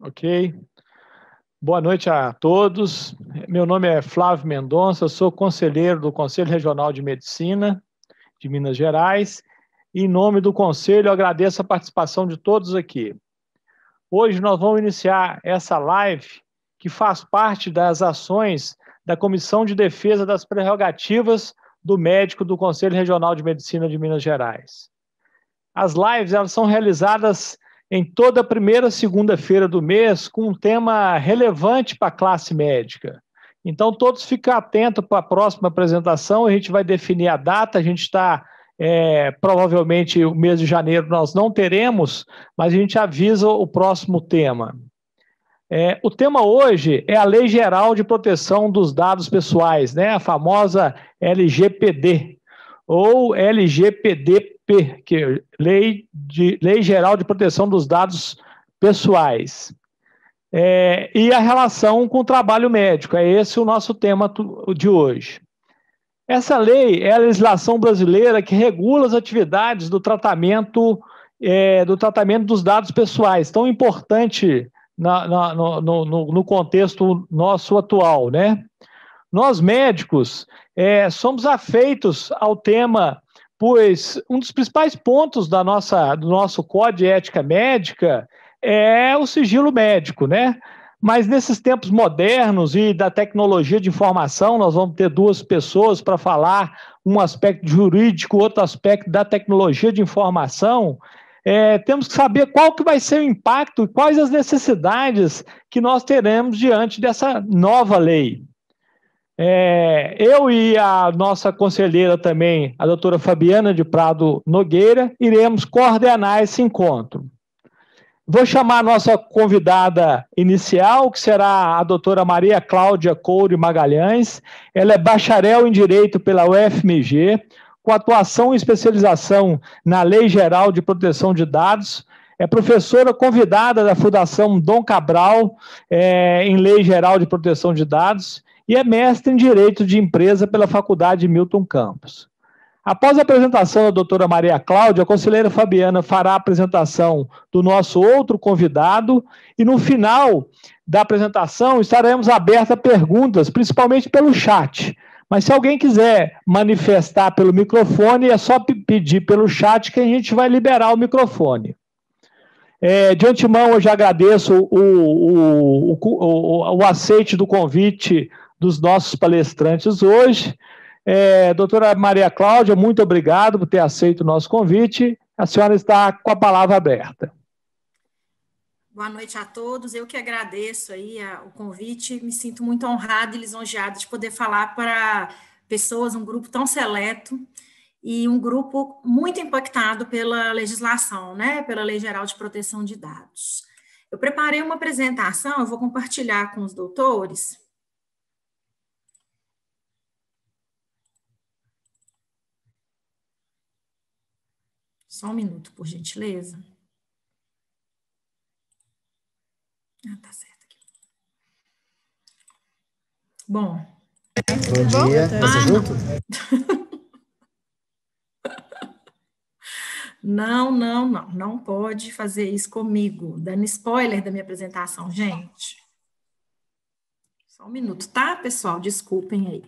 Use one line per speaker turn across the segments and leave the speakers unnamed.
Ok. Boa noite a todos. Meu nome é Flávio Mendonça, sou conselheiro do Conselho Regional de Medicina de Minas Gerais. Em nome do Conselho, eu agradeço a participação de todos aqui. Hoje nós vamos iniciar essa live que faz parte das ações da Comissão de Defesa das Prerrogativas do Médico do Conselho Regional de Medicina de Minas Gerais. As lives elas são realizadas em toda a primeira segunda-feira do mês com um tema relevante para a classe médica. Então, todos fiquem atentos para a próxima apresentação, a gente vai definir a data, a gente está, provavelmente, o mês de janeiro nós não teremos, mas a gente avisa o próximo tema. O tema hoje é a Lei Geral de Proteção dos Dados Pessoais, né? A famosa LGPD, ou LGPDP, que é Lei Geral de Proteção dos Dados Pessoais. E a relação com o trabalho médico, é esse o nosso tema de hoje. Essa lei é a legislação brasileira que regula as atividades do tratamento dos dados pessoais, tão importante no contexto nosso atual, né? Nós, médicos, somos afeitos ao tema, pois um dos principais pontos do nosso Código de Ética Médica é o sigilo médico, né? Mas nesses tempos modernos e da tecnologia de informação, nós vamos ter duas pessoas para falar, um aspecto jurídico, outro aspecto da tecnologia de informação. Temos que saber qual que vai ser o impacto e quais as necessidades que nós teremos diante dessa nova lei. Eu e a nossa conselheira também, a doutora Fabiana de Prado Nogueira, iremos coordenar esse encontro. Vou chamar a nossa convidada inicial, que será a doutora Maria Cláudia Coure Magalhães. Ela é bacharel em Direito pela UFMG, com atuação e especialização na Lei Geral de Proteção de Dados. É professora convidada da Fundação Dom Cabral, em Lei Geral de Proteção de Dados, e é mestre em Direito de Empresa pela Faculdade Milton Campos. Após a apresentação da doutora Maria Cláudia, a conselheira Fabiana fará a apresentação do nosso outro convidado e no final da apresentação estaremos abertos a perguntas, principalmente pelo chat. Mas se alguém quiser manifestar pelo microfone, é só pedir pelo chat que a gente vai liberar o microfone. De antemão, eu já agradeço o aceite do convite dos nossos palestrantes hoje. Doutora Maria Cláudia, muito obrigado por ter aceito o nosso convite. A senhora está com a palavra aberta.
Boa noite a todos. Eu que agradeço aí o convite. Me sinto muito honrada e lisonjeada de poder falar para pessoas, um grupo tão seleto e um grupo muito impactado pela legislação, né? Pela Lei Geral de Proteção de Dados. Eu preparei uma apresentação, eu vou compartilhar com os doutores. Só um minuto, por gentileza. Tá certo aqui. Bom.
Bom dia. Você junto?
Não pode fazer isso comigo. Dando spoiler da minha apresentação, gente. Só um minuto, tá, pessoal? Desculpem aí.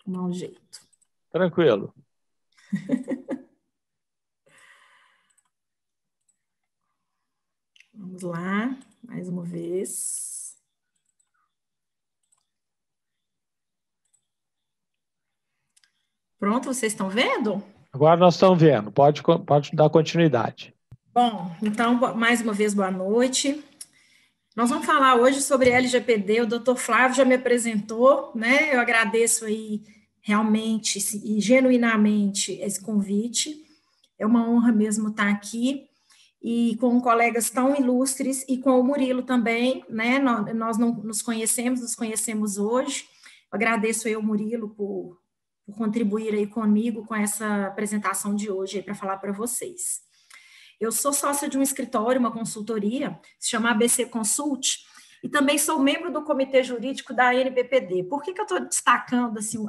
Não há um jeito.
Tranquilo.
Vamos lá, mais uma vez. Pronto, vocês estão vendo?
Agora nós estamos vendo, pode dar continuidade.
Bom, então, mais uma vez, boa noite. Nós vamos falar hoje sobre LGPD, o doutor Flávio já me apresentou, né? Eu agradeço aí realmente e genuinamente esse convite. É uma honra mesmo estar aqui. E com colegas tão ilustres, e com o Murilo também, né? Nós não nos conhecemos hoje. Eu agradeço aí ao Murilo por contribuir aí comigo com essa apresentação de hoje para falar para vocês. Eu sou sócia de um escritório, uma consultoria, se chama ABC Consult, e também sou membro do comitê jurídico da ANPPD. Por que eu estou destacando assim,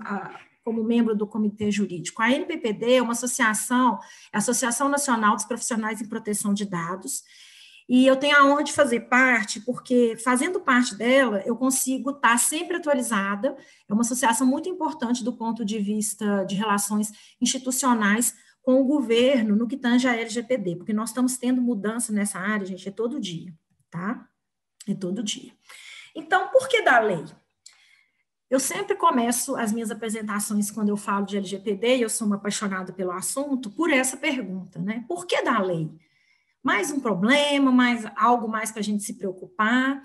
como membro do comitê jurídico? A ANPPD é uma associação, é a Associação Nacional dos Profissionais em Proteção de Dados, E eu tenho a honra de fazer parte, porque fazendo parte dela, eu consigo estar sempre atualizada. É uma associação muito importante do ponto de vista de relações institucionais com o governo no que tange a LGPD, porque nós estamos tendo mudança nessa área, gente, é todo dia, tá? É todo dia. Então, por que da lei? Eu sempre começo as minhas apresentações quando eu falo de LGPD, e eu sou uma apaixonada pelo assunto, por essa pergunta, né? Por que da lei? Mais um problema, algo mais para a gente se preocupar,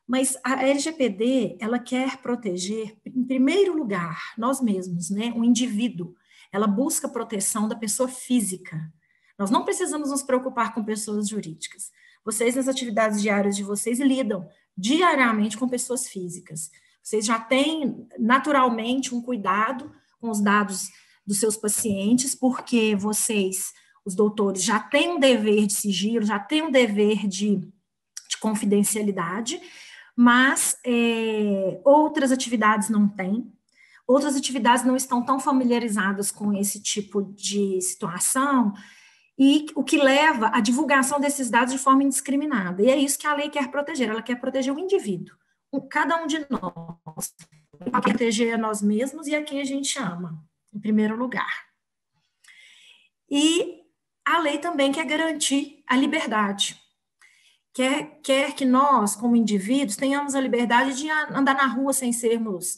mas a LGPD, ela quer proteger, em primeiro lugar, nós mesmos, né? O indivíduo. Ela busca proteção da pessoa física. Nós não precisamos nos preocupar com pessoas jurídicas. Vocês, nas atividades diárias de vocês, lidam diariamente com pessoas físicas. Vocês já têm, naturalmente, um cuidado com os dados dos seus pacientes, porque vocês, os doutores, já têm um dever de sigilo, já têm um dever de confidencialidade, mas outras atividades não têm. Outras atividades não estão tão familiarizadas com esse tipo de situação, e o que leva à divulgação desses dados de forma indiscriminada. E é isso que a lei quer proteger, ela quer proteger o indivíduo, cada um de nós, para proteger a nós mesmos e a quem a gente ama, em primeiro lugar. E a lei também quer garantir a liberdade, quer que nós, como indivíduos, tenhamos a liberdade de andar na rua sem sermos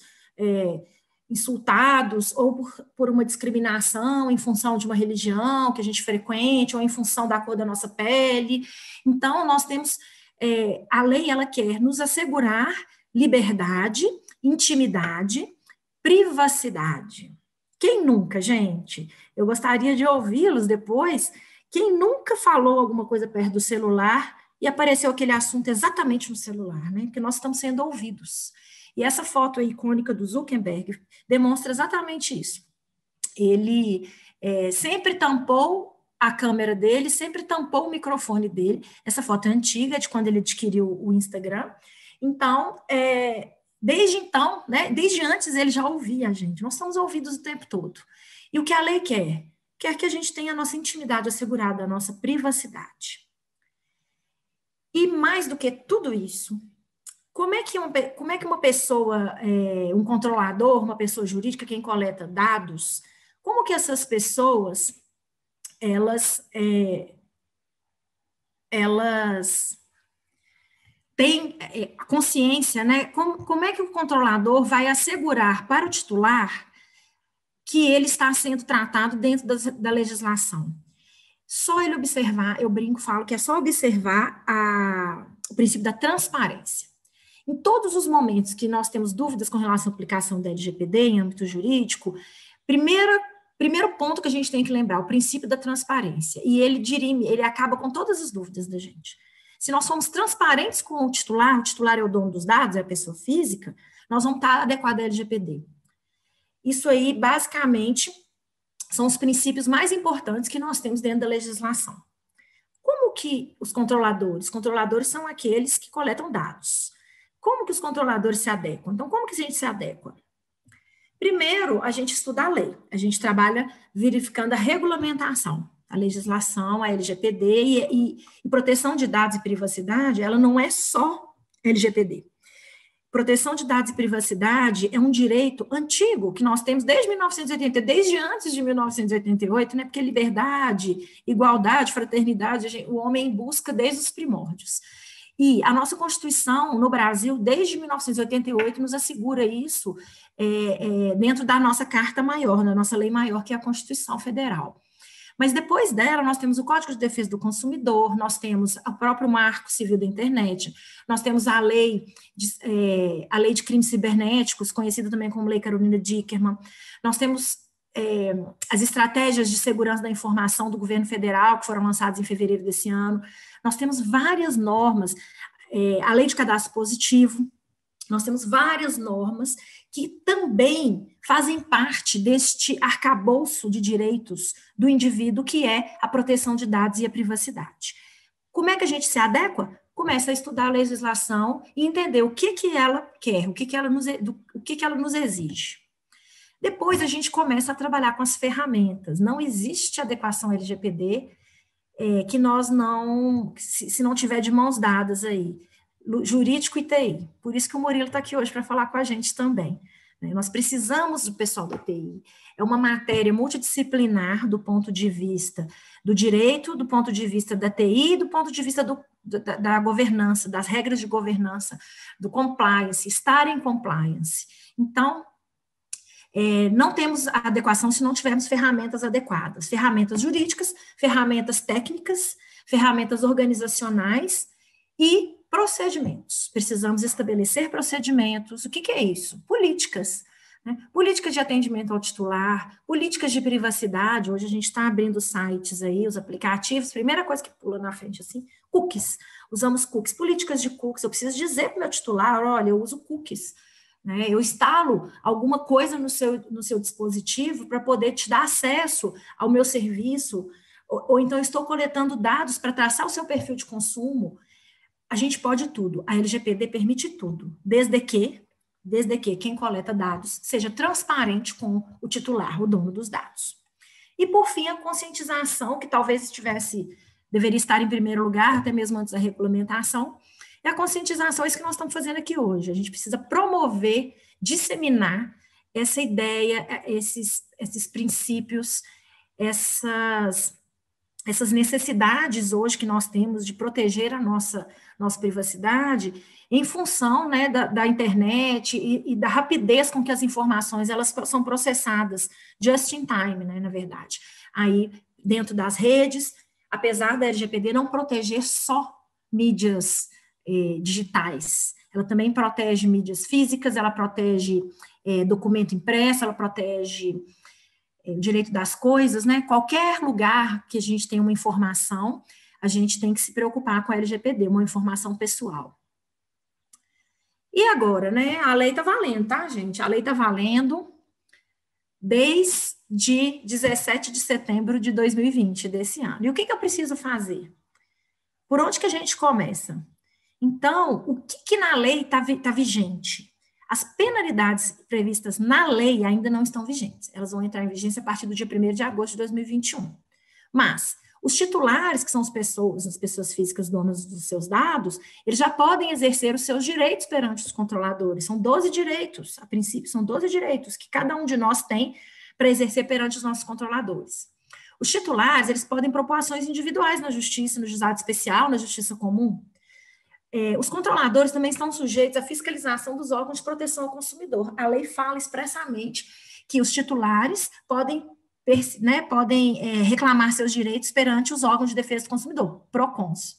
insultados ou por uma discriminação em função de uma religião que a gente frequente ou em função da cor da nossa pele. Então, nós temos, a lei, ela quer nos assegurar liberdade, intimidade, privacidade. Quem nunca, gente? Eu gostaria de ouvi-los depois. Quem nunca falou alguma coisa perto do celular e apareceu aquele assunto exatamente no celular, né? Porque nós estamos sendo ouvidos. E essa foto aí, icônica do Zuckerberg demonstra exatamente isso. Ele sempre tampou a câmera dele, sempre tampou o microfone dele. Essa foto é antiga, de quando ele adquiriu o Instagram. Então, desde então, né, desde antes ele já ouvia a gente. Nós estamos ouvidos o tempo todo. E o que a lei quer? Quer que a gente tenha a nossa intimidade assegurada, a nossa privacidade. E mais do que tudo isso, como é que uma pessoa, um controlador, uma pessoa jurídica, quem coleta dados, como que essas pessoas, elas têm consciência, né? Como é que o controlador vai assegurar para o titular que ele está sendo tratado dentro da legislação? Só ele observar, eu falo que é só observar o princípio da transparência. Em todos os momentos que nós temos dúvidas com relação à aplicação da LGPD em âmbito jurídico, primeiro ponto que a gente tem que lembrar, o princípio da transparência. E ele acaba com todas as dúvidas da gente. Se nós formos transparentes com o titular é o dono dos dados, é a pessoa física, nós vamos estar adequados à LGPD. Isso aí, basicamente, são os princípios mais importantes que nós temos dentro da legislação. Como que os controladores? Os controladores são aqueles que coletam dados. Como que os controladores se adequam? Então, como que a gente se adequa? Primeiro, a gente estuda a lei. A gente trabalha verificando a regulamentação, a legislação, a LGPD e proteção de dados e privacidade, ela não é só LGPD. Proteção de dados e privacidade é um direito antigo que nós temos desde 1980, desde antes de 1988, né? Porque liberdade, igualdade, fraternidade, o homem busca desde os primórdios. E a nossa Constituição no Brasil, desde 1988, nos assegura isso dentro da nossa Carta Maior, da nossa Lei Maior, que é a Constituição Federal. Mas depois dela, nós temos o Código de Defesa do Consumidor, nós temos o próprio Marco Civil da Internet, nós temos a lei de crimes cibernéticos, conhecida também como Lei Carolina Dickermann, nós temos as estratégias de segurança da informação do governo federal, que foram lançadas em fevereiro desse ano, nós temos várias normas, a lei de cadastro positivo, nós temos várias normas que também fazem parte deste arcabouço de direitos do indivíduo, que é a proteção de dados e a privacidade. Como é que a gente se adequa? Começa a estudar a legislação e entender o que ela quer, o que ela nos exige. Depois a gente começa a trabalhar com as ferramentas. Não existe adequação LGPD que nós não, se não tiver de mãos dadas aí, jurídico e TI. Por isso que o Murilo está aqui hoje para falar com a gente também. Nós precisamos do pessoal da TI. É uma matéria multidisciplinar do ponto de vista do direito, do ponto de vista da TI, do ponto de vista da governança, das regras de governança, do compliance, estar em compliance. Então, não temos a adequação se não tivermos ferramentas adequadas, ferramentas jurídicas, ferramentas técnicas, ferramentas organizacionais e procedimentos. Precisamos estabelecer procedimentos. O que é isso? Políticas. Né? Políticas de atendimento ao titular, políticas de privacidade. Hoje a gente está abrindo sites aí, os aplicativos. Primeira coisa que pula na frente assim, cookies. Usamos cookies, políticas de cookies. Eu preciso dizer para o meu titular, olha, eu uso cookies. Né? Eu instalo alguma coisa no seu dispositivo para poder te dar acesso ao meu serviço, ou então estou coletando dados para traçar o seu perfil de consumo. A gente pode tudo, a LGPD permite tudo, desde que quem coleta dados seja transparente com o titular, o dono dos dados. E, por fim, a conscientização, que talvez deveria estar em primeiro lugar, até mesmo antes da regulamentação, é a conscientização, é isso que nós estamos fazendo aqui hoje. A gente precisa promover, disseminar essa ideia, esses princípios, essas necessidades hoje que nós temos de proteger a nossa privacidade em função, né, da internet e da rapidez com que as informações elas são processadas just in time, né, na verdade. Aí, dentro das redes, apesar da LGPD não proteger só mídias digitais, ela também protege mídias físicas, ela protege documento impresso, ela protege o direito das coisas, né? Qualquer lugar que a gente tenha uma informação, a gente tem que se preocupar com a LGPD, uma informação pessoal. E agora, né? A lei está valendo, tá, gente? A lei está valendo desde 17 de setembro de 2020, desse ano. E o que eu preciso fazer? Por onde que a gente começa? Então, o que na lei está vigente? As penalidades previstas na lei ainda não estão vigentes. Elas vão entrar em vigência a partir do dia 1º de agosto de 2021. Mas os titulares, que são as pessoas físicas donas dos seus dados, eles já podem exercer os seus direitos perante os controladores. São 12 direitos, a princípio, são 12 direitos que cada um de nós tem para exercer perante os nossos controladores. Os titulares, eles podem propor ações individuais na justiça, no juizado especial, na justiça comum. Os controladores também estão sujeitos à fiscalização dos órgãos de proteção ao consumidor. A lei fala expressamente que os titulares podem reclamar seus direitos perante os órgãos de defesa do consumidor, PROCONs.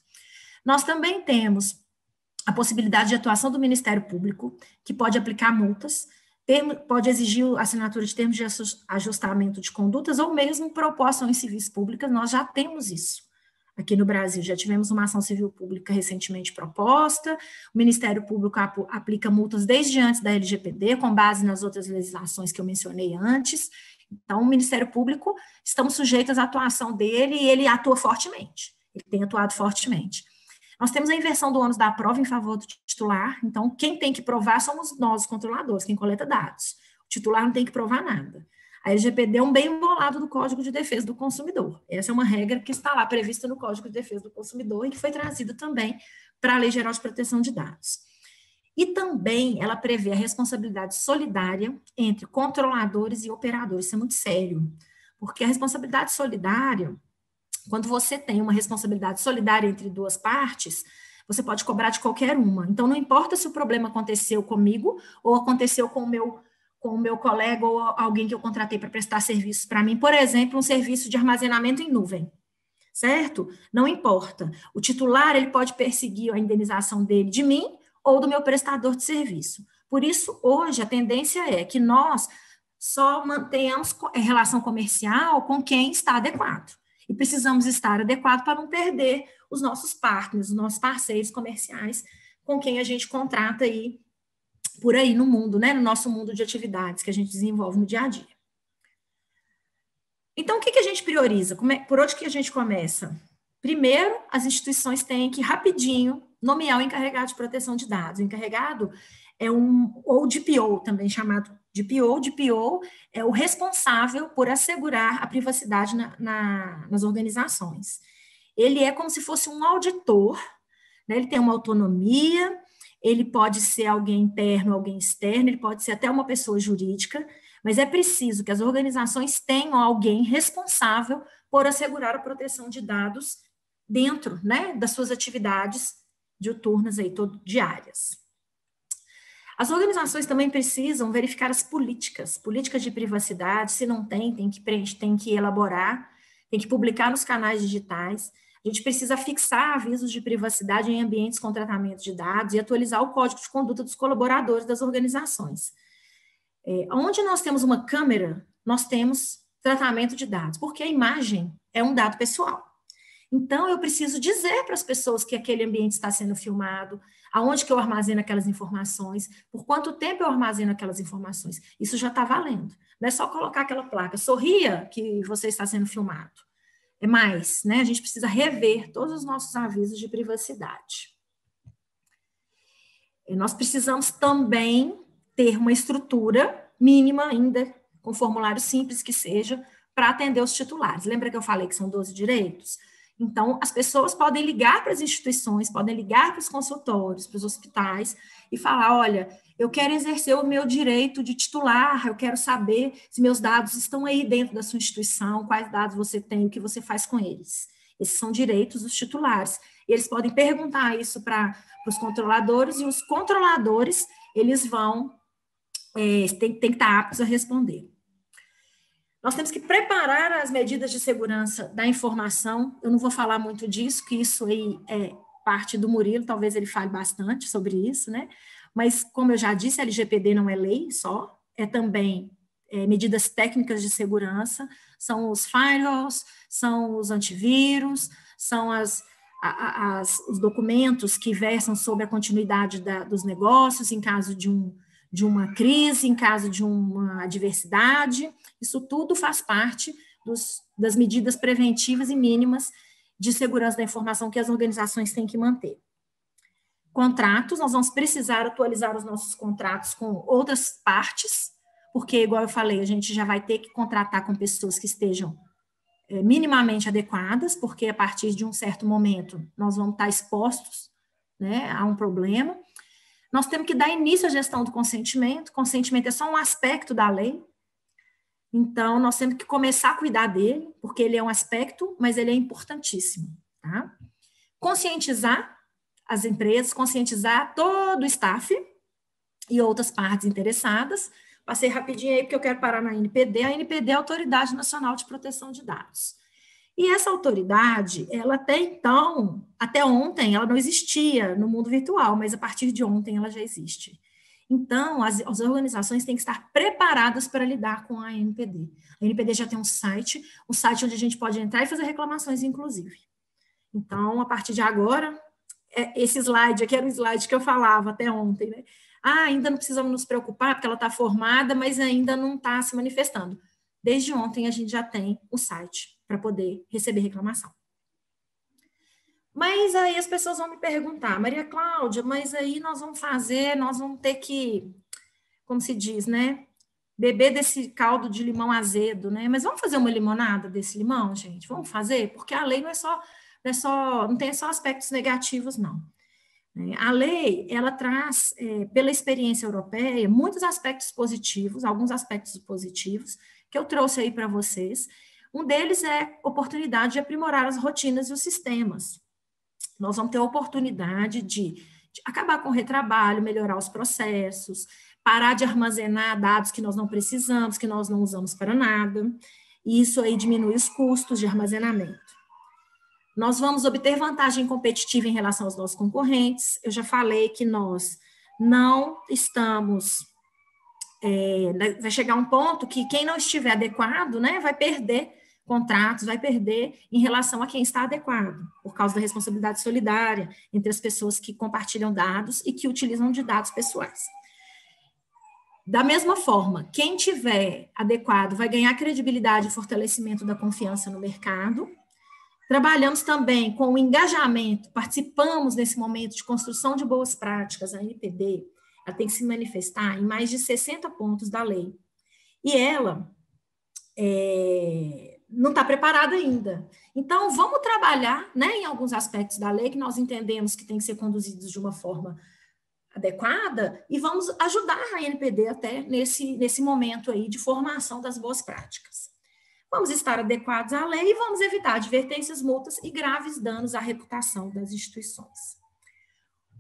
Nós também temos a possibilidade de atuação do Ministério Público, que pode aplicar multas, pode exigir a assinatura de termos de ajustamento de condutas ou mesmo propor ações civis públicas. Nós já temos isso. Aqui no Brasil, já tivemos uma ação civil pública recentemente proposta, o Ministério Público aplica multas desde antes da LGPD, com base nas outras legislações que eu mencionei antes. Então, o Ministério Público, estamos sujeitos à atuação dele e ele atua fortemente, ele tem atuado fortemente. Nós temos a inversão do ônus da prova em favor do titular, então, quem tem que provar somos nós, os controladores, quem coleta dados. O titular não tem que provar nada. A LGPD é um bem bolado do Código de Defesa do Consumidor. Essa é uma regra que está lá prevista no Código de Defesa do Consumidor e que foi trazida também para a Lei Geral de Proteção de Dados. E também ela prevê a responsabilidade solidária entre controladores e operadores. Isso é muito sério, porque a responsabilidade solidária, quando você tem uma responsabilidade solidária entre duas partes, você pode cobrar de qualquer uma. Então, não importa se o problema aconteceu comigo ou aconteceu com o meu colega ou alguém que eu contratei para prestar serviços para mim, por exemplo, um serviço de armazenamento em nuvem, certo? Não importa. O titular, ele pode perseguir a indenização dele de mim ou do meu prestador de serviço. Por isso, hoje, a tendência é que nós só mantenhamos relação comercial com quem está adequado. E precisamos estar adequado para não perder os nossos partners, os nossos parceiros comerciais com quem a gente contrata aí por aí no mundo, né, no nosso mundo de atividades que a gente desenvolve no dia a dia. Então, o que a gente prioriza? Por onde que a gente começa? Primeiro, as instituições têm que, rapidinho, nomear o encarregado de proteção de dados. O encarregado é ou DPO, também chamado DPO. DPO é o responsável por assegurar a privacidade nas organizações. ele é como se fosse um auditor, né? Ele tem uma autonomia, ele pode ser alguém interno, alguém externo, ele pode ser até uma pessoa jurídica, mas é preciso que as organizações tenham alguém responsável por assegurar a proteção de dados dentro, né, das suas atividades diuturnas aí, diárias. As organizações também precisam verificar as políticas de privacidade, se não tem que elaborar, tem que publicar nos canais digitais. A gente precisa fixar avisos de privacidade em ambientes com tratamento de dados e atualizar o código de conduta dos colaboradores das organizações. Onde nós temos uma câmera, nós temos tratamento de dados, porque a imagem é um dado pessoal. Então, eu preciso dizer para as pessoas que aquele ambiente está sendo filmado, aonde que eu armazeno aquelas informações, por quanto tempo eu armazeno aquelas informações. Isso já está valendo. Não é só colocar aquela placa, sorria que você está sendo filmado. É mais, né? A gente precisa rever todos os nossos avisos de privacidade. E nós precisamos também ter uma estrutura mínima ainda, com formulário simples que seja, para atender os titulares. Lembra que eu falei que são 12 direitos? Então, as pessoas podem ligar para as instituições, podem ligar para os consultórios, para os hospitais e falar, olha, eu quero exercer o meu direito de titular, eu quero saber se meus dados estão aí dentro da sua instituição, quais dados você tem, o que você faz com eles. Esses são direitos dos titulares. E eles podem perguntar isso para os controladores, e os controladores, eles vão, tem que estar aptos a responder. Nós temos que preparar as medidas de segurança da informação. Eu não vou falar muito disso, que isso aí é parte do Murilo, talvez ele fale bastante sobre isso, né? Mas, como eu já disse, a LGPD não é lei só, é também medidas técnicas de segurança, são os firewalls, são os antivírus, são os documentos que versam sobre a continuidade dos negócios em caso de uma crise, em caso de uma adversidade. Isso tudo faz parte das medidas preventivas e mínimas de segurança da informação que as organizações têm que manter. Contratos, nós vamos precisar atualizar os nossos contratos com outras partes, porque, igual eu falei, a gente já vai ter que contratar com pessoas que estejam minimamente adequadas, porque a partir de um certo momento nós vamos estar expostos, né, a um problema. Nós temos que dar início à gestão do consentimento. Consentimento é só um aspecto da lei. Então, nós temos que começar a cuidar dele, porque ele é um aspecto, mas ele é importantíssimo. Tá? Conscientizar as empresas, conscientizar todo o staff e outras partes interessadas. Passei rapidinho aí, porque eu quero parar na ANPD. A ANPD é a Autoridade Nacional de Proteção de Dados. E essa autoridade, ela até ontem, ela não existia no mundo virtual, mas a partir de ontem ela já existe. Então, as organizações têm que estar preparadas para lidar com a ANPD. A ANPD já tem um site onde a gente pode entrar e fazer reclamações, inclusive. Então, a partir de agora, esse slide aqui era o slide que eu falava até ontem, né? Ainda não precisamos nos preocupar, porque ela está formada, mas ainda não está se manifestando. Desde ontem, a gente já tem o site para poder receber reclamação. Mas aí as pessoas vão me perguntar, Maria Cláudia, mas aí nós vamos ter que, como se diz, né, beber desse caldo de limão azedo, né? Mas vamos fazer uma limonada desse limão, gente? Vamos fazer? Porque a lei não tem só aspectos negativos, não. A lei, ela traz, pela experiência europeia, muitos aspectos positivos, alguns aspectos positivos, que eu trouxe aí para vocês. Um deles é oportunidade de aprimorar as rotinas e os sistemas. Nós vamos ter a oportunidade de acabar com o retrabalho, melhorar os processos, parar de armazenar dados que nós não precisamos, que nós não usamos para nada, e isso aí diminui os custos de armazenamento. Nós vamos obter vantagem competitiva em relação aos nossos concorrentes. Eu já falei que nós não estamos... vai chegar um ponto que quem não estiver adequado, né, vai perder contratos, vai perder em relação a quem está adequado, por causa da responsabilidade solidária entre as pessoas que compartilham dados e que utilizam de dados pessoais. Da mesma forma, quem tiver adequado vai ganhar credibilidade e fortalecimento da confiança no mercado. Trabalhamos também com o engajamento, participamos nesse momento de construção de boas práticas. A ANPD ela tem que se manifestar em mais de 60 pontos da lei. E ela não está preparada ainda. Então, vamos trabalhar, né, em alguns aspectos da lei que nós entendemos que tem que ser conduzidos de uma forma adequada e vamos ajudar a ANPD até nesse momento aí de formação das boas práticas. Vamos estar adequados à lei e vamos evitar advertências, multas e graves danos à reputação das instituições.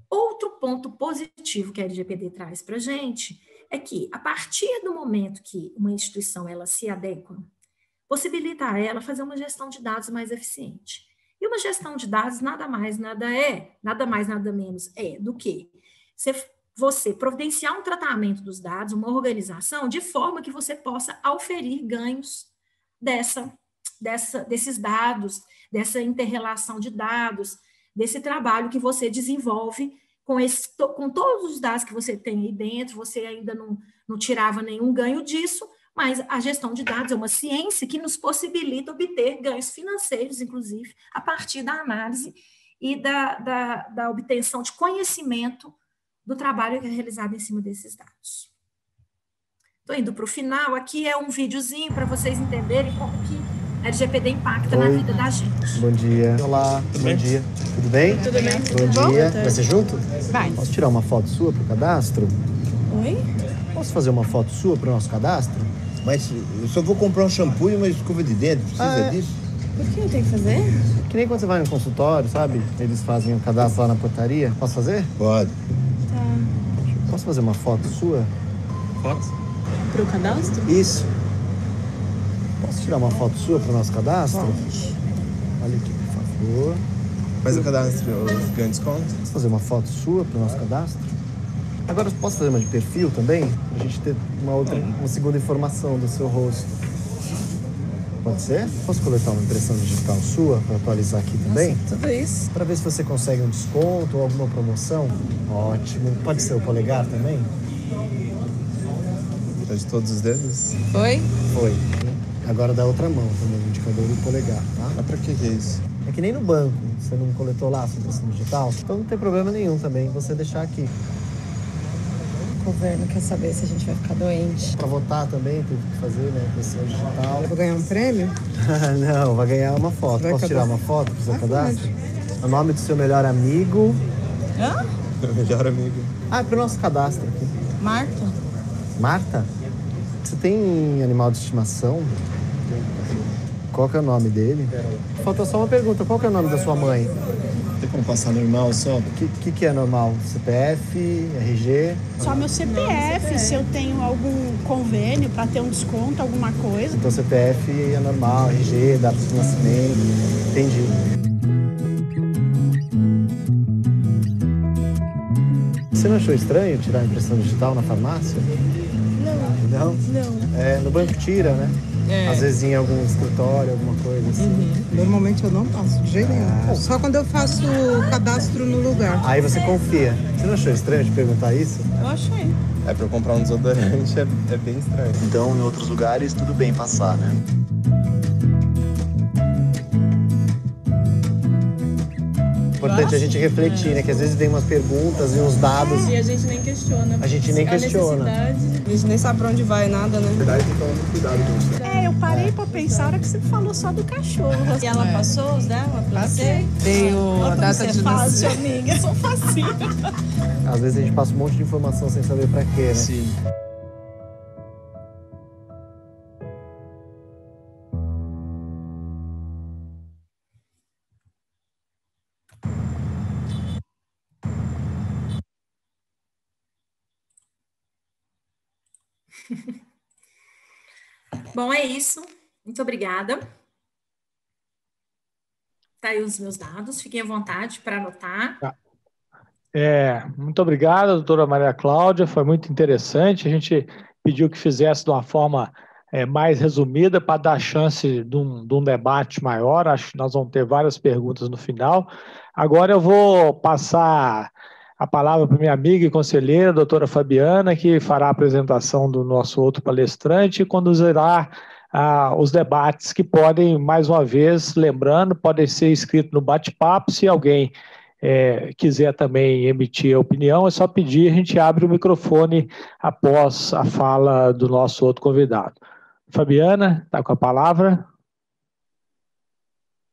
Outro ponto positivo que a LGPD traz para a gente é que, a partir do momento que uma instituição ela se adequa, possibilita a ela fazer uma gestão de dados mais eficiente. E uma gestão de dados nada mais, nada menos do que você providenciar um tratamento dos dados, uma organização, de forma que você possa auferir ganhos desses dados, dessa inter-relação de dados, desse trabalho que você desenvolve com todos os dados que você tem aí dentro, você ainda não tirava nenhum ganho disso, mas a gestão de dados é uma ciência que nos possibilita obter ganhos financeiros, inclusive, a partir da análise e da obtenção de conhecimento do trabalho que é realizado em cima desses dados. Estou indo para o final, aqui é um videozinho para vocês entenderem como que a LGPD impacta na vida da gente.
Bom dia. Olá, bom dia. Tudo bem?
Tudo bem.
Bom dia. Vai ser junto?
Vai.
Posso tirar uma foto sua para o cadastro?
Oi?
Posso fazer uma foto sua para o nosso cadastro?
Mas eu só vou comprar um shampoo e uma escova de dente, precisa disso?
O que eu tenho que fazer?
Que nem quando você vai no consultório, sabe? Eles fazem o cadastro lá na portaria. Posso fazer?
Pode.
Tá.
Posso fazer uma foto sua?
Pode.
Pro cadastro?
Isso. Posso tirar uma foto sua para o nosso cadastro?
Pode.
Olha aqui, por favor.
Mas o cadastro ganha desconto?
Posso fazer uma foto sua para o nosso cadastro? Agora, posso fazer uma de perfil também? Pra gente ter uma segunda informação do seu rosto. Pode ser? Posso coletar uma impressão digital sua para atualizar aqui também?
Nossa, tudo isso?
Para ver se você consegue um desconto ou alguma promoção? Ótimo. Pode ser o polegar também?
Tá de todos os dedos?
Foi?
Foi. Agora da outra mão também, o indicador e o polegar, tá?
Mas pra que é isso?
É que nem no banco, você não coletou lá a sua impressão digital, então não tem problema nenhum também você deixar aqui.
O governo quer saber se a gente vai ficar doente.
Para votar também, teve que fazer, né, impressão digital.
Eu vou ganhar um prêmio?
Não, vai ganhar uma foto. Posso tirar uma foto pro seu cadastro? O nome do seu melhor amigo.
Hã?
Melhor amigo.
Ah, é pro nosso cadastro aqui.
Marta?
Marta? Você tem animal de estimação? Qual que é o nome dele? Falta só uma pergunta. Qual que é o nome da sua mãe?
Tem como passar normal só?
O que é normal? CPF, RG?
Só meu CPF, se eu tenho algum convênio para ter um desconto, alguma coisa.
Então CPF é normal, RG, data de nascimento. Entendi. Você não achou estranho tirar a impressão digital na farmácia? Não?
Não.
É, no banco tira, né?
É.
Às vezes em algum escritório, alguma coisa assim.
Normalmente eu não passo de jeito nenhum. Só quando eu faço o cadastro no lugar.
Aí você confia. Você não achou estranho de perguntar isso?
Eu achei.
É pra eu comprar um desodorante, é bem estranho.
Então, em outros lugares, tudo bem passar, né? Importante a gente refletir, né? Que às vezes vem umas perguntas e uns dados.
E a gente nem questiona.
A gente nem questiona.
A gente nem sabe pra onde vai, nada, né?
Na verdade, tem que tomar muito cuidado com isso.
Eu parei para pensar a hora que você falou só do cachorro.
E ela passou os dela pra você?
Tenho a data de
Fácil, amiga, eu sou facinho.
Às vezes a gente passa um monte de informação sem saber pra quê, né?
Sim.
Bom, é isso. Muito obrigada. Tá aí os meus dados. Fiquem à vontade para anotar.
Muito obrigado, doutora Maria Cláudia. Foi muito interessante. A gente pediu que fizesse de uma forma mais resumida para dar chance de um debate maior. Acho que nós vamos ter várias perguntas no final. Agora eu vou passar a palavra para minha amiga e conselheira, a doutora Fabiana, que fará a apresentação do nosso outro palestrante e conduzirá os debates que podem, mais uma vez, lembrando, podem ser escritos no bate-papo. Se alguém quiser também emitir a opinião, é só pedir, a gente abre o microfone após a fala do nosso outro convidado. Fabiana, está com a palavra.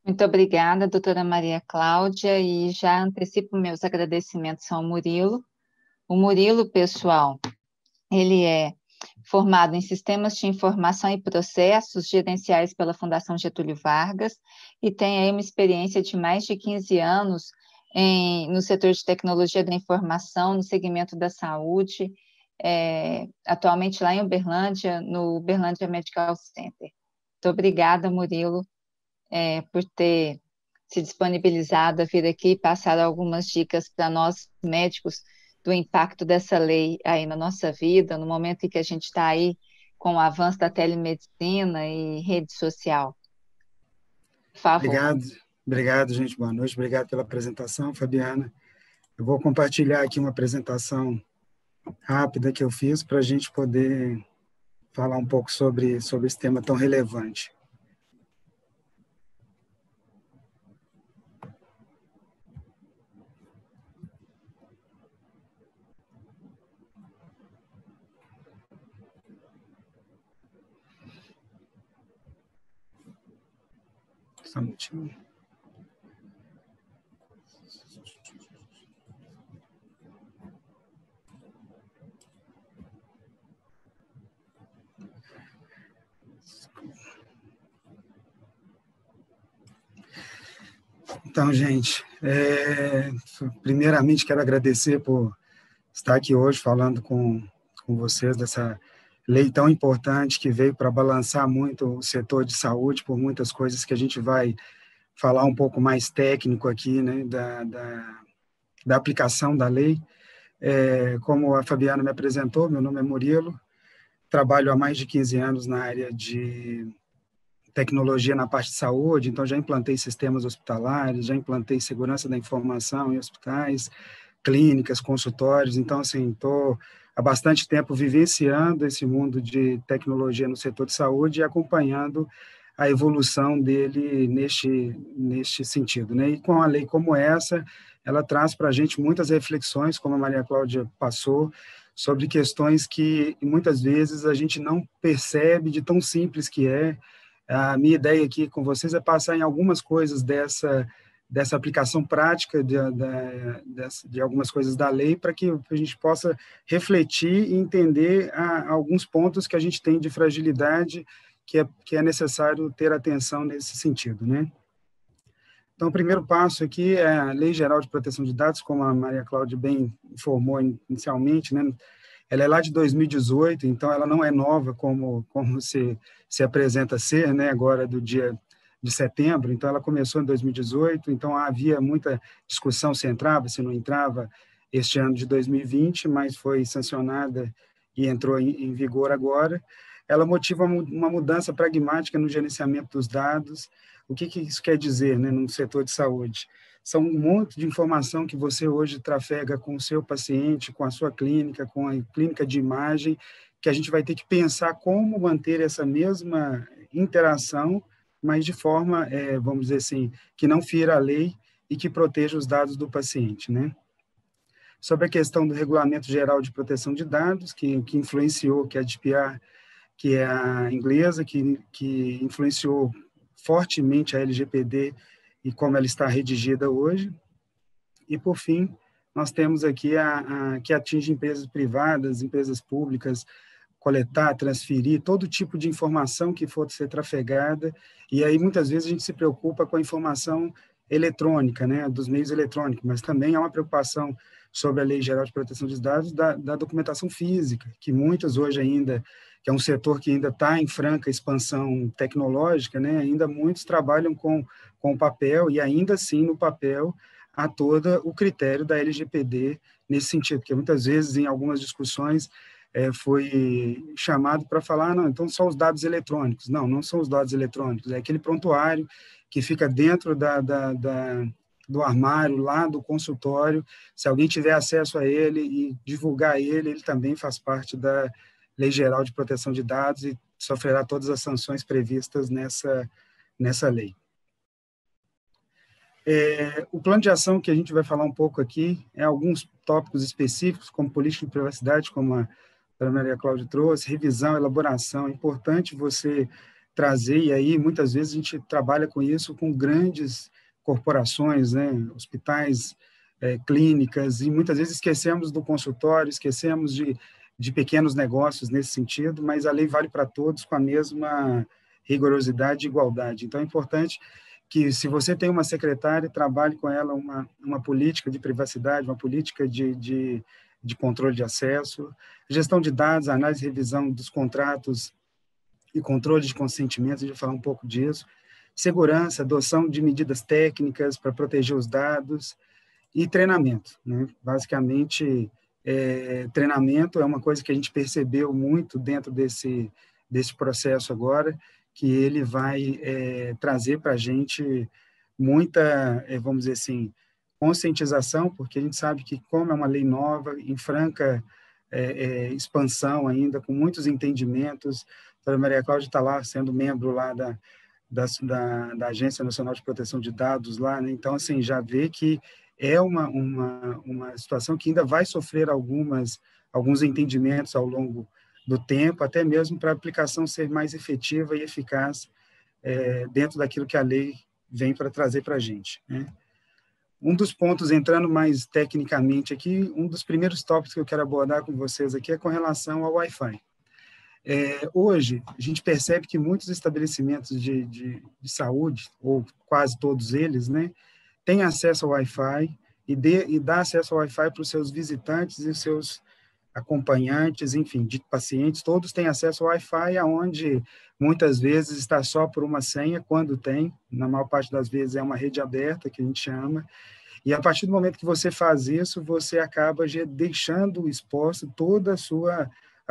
Muito obrigada, doutora Maria Cláudia, e já antecipo meus agradecimentos ao Murilo. O Murilo, pessoal, ele é formado em Sistemas de Informação e Processos Gerenciais pela Fundação Getúlio Vargas e tem aí uma experiência de mais de 15 anos no setor de tecnologia da informação, no segmento da saúde, atualmente lá em Uberlândia, no Uberlândia Medical Center. Muito obrigada, Murilo, por ter se disponibilizado a vir aqui e passar algumas dicas para nós, médicos, do impacto dessa lei aí na nossa vida, no momento em que a gente está aí com o avanço da telemedicina e rede social. Por favor.
Obrigado, gente. Boa noite. Obrigado pela apresentação, Fabiana. Eu vou compartilhar aqui uma apresentação rápida que eu fiz para a gente poder falar um pouco sobre esse tema tão relevante. Só um minutinho. Então, gente, primeiramente quero agradecer por estar aqui hoje falando com vocês dessa lei tão importante que veio para balançar muito o setor de saúde por muitas coisas que a gente vai falar um pouco mais técnico aqui, né, da aplicação da lei. Como a Fabiana me apresentou, meu nome é Murilo, trabalho há mais de 15 anos na área de tecnologia na parte de saúde, então já implantei sistemas hospitalares, já implantei segurança da informação em hospitais, clínicas, consultórios, então, assim, estou há bastante tempo vivenciando esse mundo de tecnologia no setor de saúde e acompanhando a evolução dele neste sentido, né? E com a lei como essa, ela traz para a gente muitas reflexões, como a Maria Cláudia passou, sobre questões que muitas vezes a gente não percebe de tão simples que é. A minha ideia aqui com vocês é passar em algumas coisas dessa aplicação prática de algumas coisas da lei para que a gente possa refletir e entender alguns pontos que a gente tem de fragilidade que é necessário ter atenção nesse sentido, né? Então, o primeiro passo aqui é a Lei Geral de Proteção de Dados, como a Maria Cláudia bem informou inicialmente, né? Ela é lá de 2018, então ela não é nova como se apresenta ser, né, agora do dia de setembro, então ela começou em 2018, então havia muita discussão se entrava, se não entrava este ano de 2020, mas foi sancionada e entrou em vigor agora. Ela motiva uma mudança pragmática no gerenciamento dos dados. O que isso quer dizer, né, no setor de saúde? São um monte de informação que você hoje trafega com o seu paciente, com a sua clínica, com a clínica de imagem, que a gente vai ter que pensar como manter essa mesma interação, mas de forma, vamos dizer assim, que não fira a lei e que proteja os dados do paciente, né? Sobre a questão do Regulamento Geral de Proteção de Dados, que influenciou, que é a GDPR, que é a inglesa, que influenciou fortemente a LGPD e como ela está redigida hoje. E, por fim, nós temos aqui que atinge empresas privadas, empresas públicas, coletar, transferir, todo tipo de informação que for ser trafegada, e aí muitas vezes a gente se preocupa com a informação eletrônica, né, dos meios eletrônicos, mas também há uma preocupação sobre a Lei Geral de Proteção dos Dados da documentação física, que muitas hoje ainda, que é um setor que ainda está em franca expansão tecnológica, né, ainda muitos trabalham com o papel, e ainda assim no papel há todo o critério da LGPD nesse sentido, porque muitas vezes em algumas discussões foi chamado para falar, não, então só os dados eletrônicos. Não, não são os dados eletrônicos, é aquele prontuário que fica dentro do armário, lá do consultório. Se alguém tiver acesso a ele e divulgar ele também faz parte da Lei Geral de Proteção de Dados e sofrerá todas as sanções previstas nessa lei. O plano de ação que a gente vai falar um pouco aqui é alguns tópicos específicos, como política de privacidade, como a Maria Cláudia trouxe, revisão, elaboração. É importante você trazer, e aí muitas vezes a gente trabalha com isso com grandes corporações, né, hospitais, clínicas, e muitas vezes esquecemos do consultório, esquecemos de pequenos negócios nesse sentido, mas a lei vale para todos com a mesma rigorosidade e igualdade. Então, é importante que, se você tem uma secretária, trabalhe com ela uma política de privacidade, uma política de controle de acesso, gestão de dados, análise e revisão dos contratos e controle de consentimentos, a gente vai falar um pouco disso, segurança, adoção de medidas técnicas para proteger os dados e treinamento, né? Basicamente, treinamento é uma coisa que a gente percebeu muito dentro desse processo agora, que ele vai trazer para a gente muita, vamos dizer assim, conscientização, porque a gente sabe que, como é uma lei nova, em franca expansão ainda, com muitos entendimentos, a doutora Maria Cláudia está lá, sendo membro lá da Agência Nacional de Proteção de Dados, lá, né? Então, assim, já vê que é uma situação que ainda vai sofrer alguns entendimentos ao longo do tempo, até mesmo para a aplicação ser mais efetiva e eficaz dentro daquilo que a lei vem para trazer para a gente, né? Um dos pontos, entrando mais tecnicamente aqui, um dos primeiros tópicos que eu quero abordar com vocês aqui é com relação ao Wi-Fi. Hoje, a gente percebe que muitos estabelecimentos de saúde, ou quase todos eles, né, têm acesso ao Wi-Fi e dá acesso ao Wi-Fi para os seus visitantes e os seus acompanhantes, enfim, de pacientes, todos têm acesso ao Wi-Fi, aonde muitas vezes está só por uma senha, quando tem, na maior parte das vezes é uma rede aberta, que a gente chama, e a partir do momento que você faz isso, você acaba deixando exposto toda a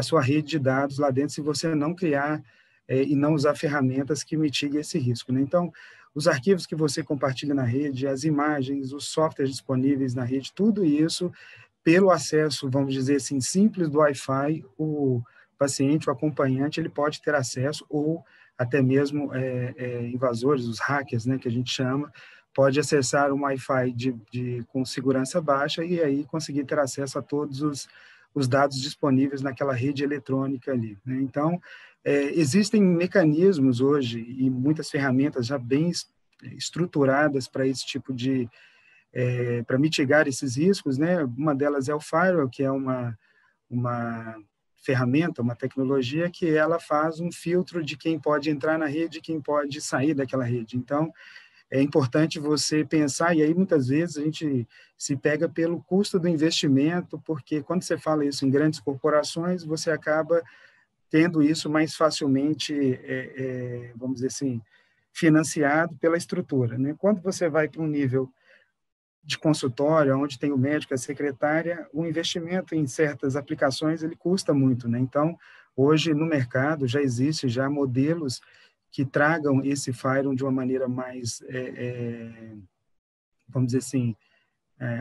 sua rede de dados lá dentro, se você não criar e não usar ferramentas que mitiguem esse risco, né? Então, os arquivos que você compartilha na rede, as imagens, os softwares disponíveis na rede, tudo isso, pelo acesso, vamos dizer assim, simples do Wi-Fi, o paciente, o acompanhante, ele pode ter acesso, ou até mesmo invasores, os hackers, né, que a gente chama, pode acessar um Wi-Fi com segurança baixa e aí conseguir ter acesso a todos os dados disponíveis naquela rede eletrônica ali, né? Então, existem mecanismos hoje e muitas ferramentas já bem estruturadas para esse tipo para mitigar esses riscos, né? Uma delas é o Firewall, que é uma ferramenta, uma tecnologia que ela faz um filtro de quem pode entrar na rede e quem pode sair daquela rede. Então, é importante você pensar, e aí muitas vezes a gente se pega pelo custo do investimento, porque quando você fala isso em grandes corporações, você acaba tendo isso mais facilmente, vamos dizer assim, financiado pela estrutura, né? Quando você vai para um nível de consultório, onde tem o médico, a secretária, o investimento em certas aplicações, ele custa muito, né? Então, hoje no mercado já existe modelos que tragam esse Firewall de uma maneira mais, vamos dizer assim,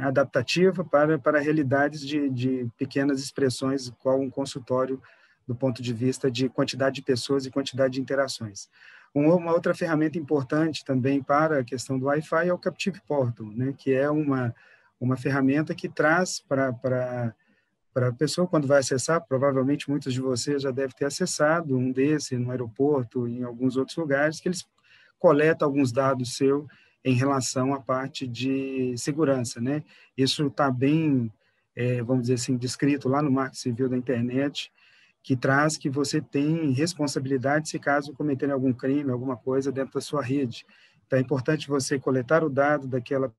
adaptativa para realidades de pequenas expressões, qual um consultório do ponto de vista de quantidade de pessoas e quantidade de interações. Uma outra ferramenta importante também para a questão do Wi-Fi é o Captive Portal, né, que é uma ferramenta que traz para a pessoa, quando vai acessar, provavelmente muitos de vocês já devem ter acessado um desse no aeroporto, em alguns outros lugares, que eles coletam alguns dados seus em relação à parte de segurança, né? Isso está bem, vamos dizer assim, descrito lá no Marco Civil da Internet, que traz que você tem responsabilidade se caso cometerem algum crime, alguma coisa dentro da sua rede. Então, é importante você coletar o dado daquela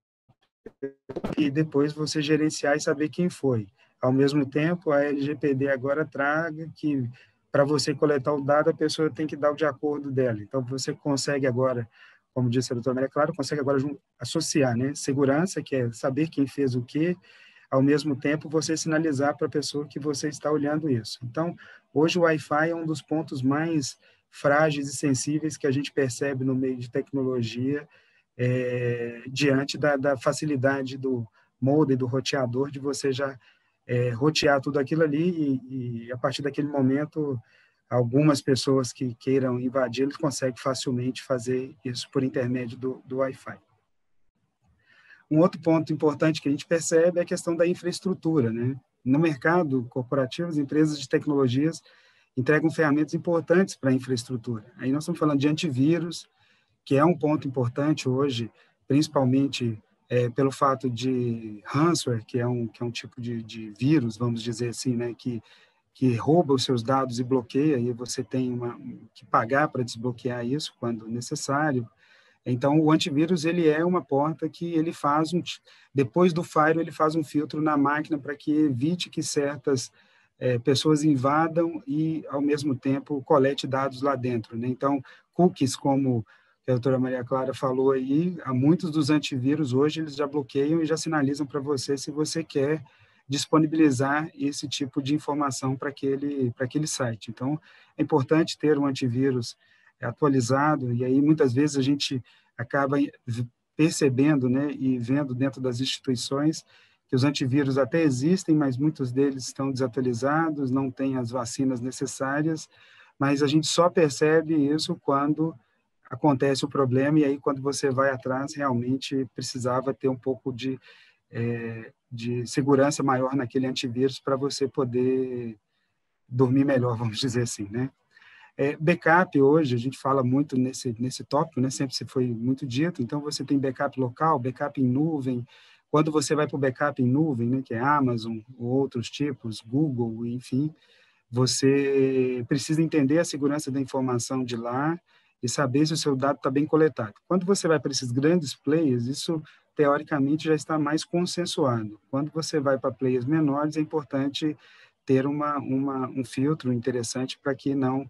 e depois você gerenciar e saber quem foi. Ao mesmo tempo, a LGPD agora traga que, para você coletar o dado, a pessoa tem que dar o de acordo dela. Então, você consegue agora, como disse a doutora Maria Clara, consegue agora associar, né? Segurança, que é saber quem fez o quê, ao mesmo tempo você sinalizar para a pessoa que você está olhando isso. Então, hoje o Wi-Fi é um dos pontos mais frágeis e sensíveis que a gente percebe no meio de tecnologia, diante da facilidade do modem, do roteador, de você já rotear tudo aquilo ali e a partir daquele momento, algumas pessoas que queiram invadir, eles conseguem facilmente fazer isso por intermédio do Wi-Fi. Um outro ponto importante que a gente percebe é a questão da infraestrutura, né? No mercado corporativo, as empresas de tecnologias, entregam ferramentas importantes para a infraestrutura. Aí nós estamos falando de antivírus, que é um ponto importante hoje, principalmente pelo fato de ransomware, que é um tipo de vírus, vamos dizer assim, né, que rouba os seus dados e bloqueia, e você tem que pagar para desbloquear isso quando necessário. Então, o antivírus, ele é uma porta que ele faz depois do firewall, ele faz um filtro na máquina para que evite que certas pessoas invadam e, ao mesmo tempo, colete dados lá dentro, né? Então, cookies, como a doutora Maria Clara falou aí, há muitos dos antivírus hoje, eles já bloqueiam e já sinalizam para você se você quer disponibilizar esse tipo de informação para aquele site. Então, é importante ter um antivírus atualizado, e aí muitas vezes a gente acaba percebendo, né, e vendo dentro das instituições que os antivírus até existem, mas muitos deles estão desatualizados, não têm as vacinas necessárias, mas a gente só percebe isso quando acontece o problema, e aí quando você vai atrás, realmente precisava ter um pouco de segurança maior naquele antivírus para você poder dormir melhor, vamos dizer assim, né? Backup hoje, a gente fala muito nesse tópico, né? Sempre se foi muito dito, então você tem backup local, backup em nuvem. Quando você vai para o backup em nuvem, né, que é Amazon ou outros tipos, Google, enfim, você precisa entender a segurança da informação de lá e saber se o seu dado está bem coletado. Quando você vai para esses grandes players, isso teoricamente já está mais consensuado. Quando você vai para players menores, é importante ter um filtro interessante para que não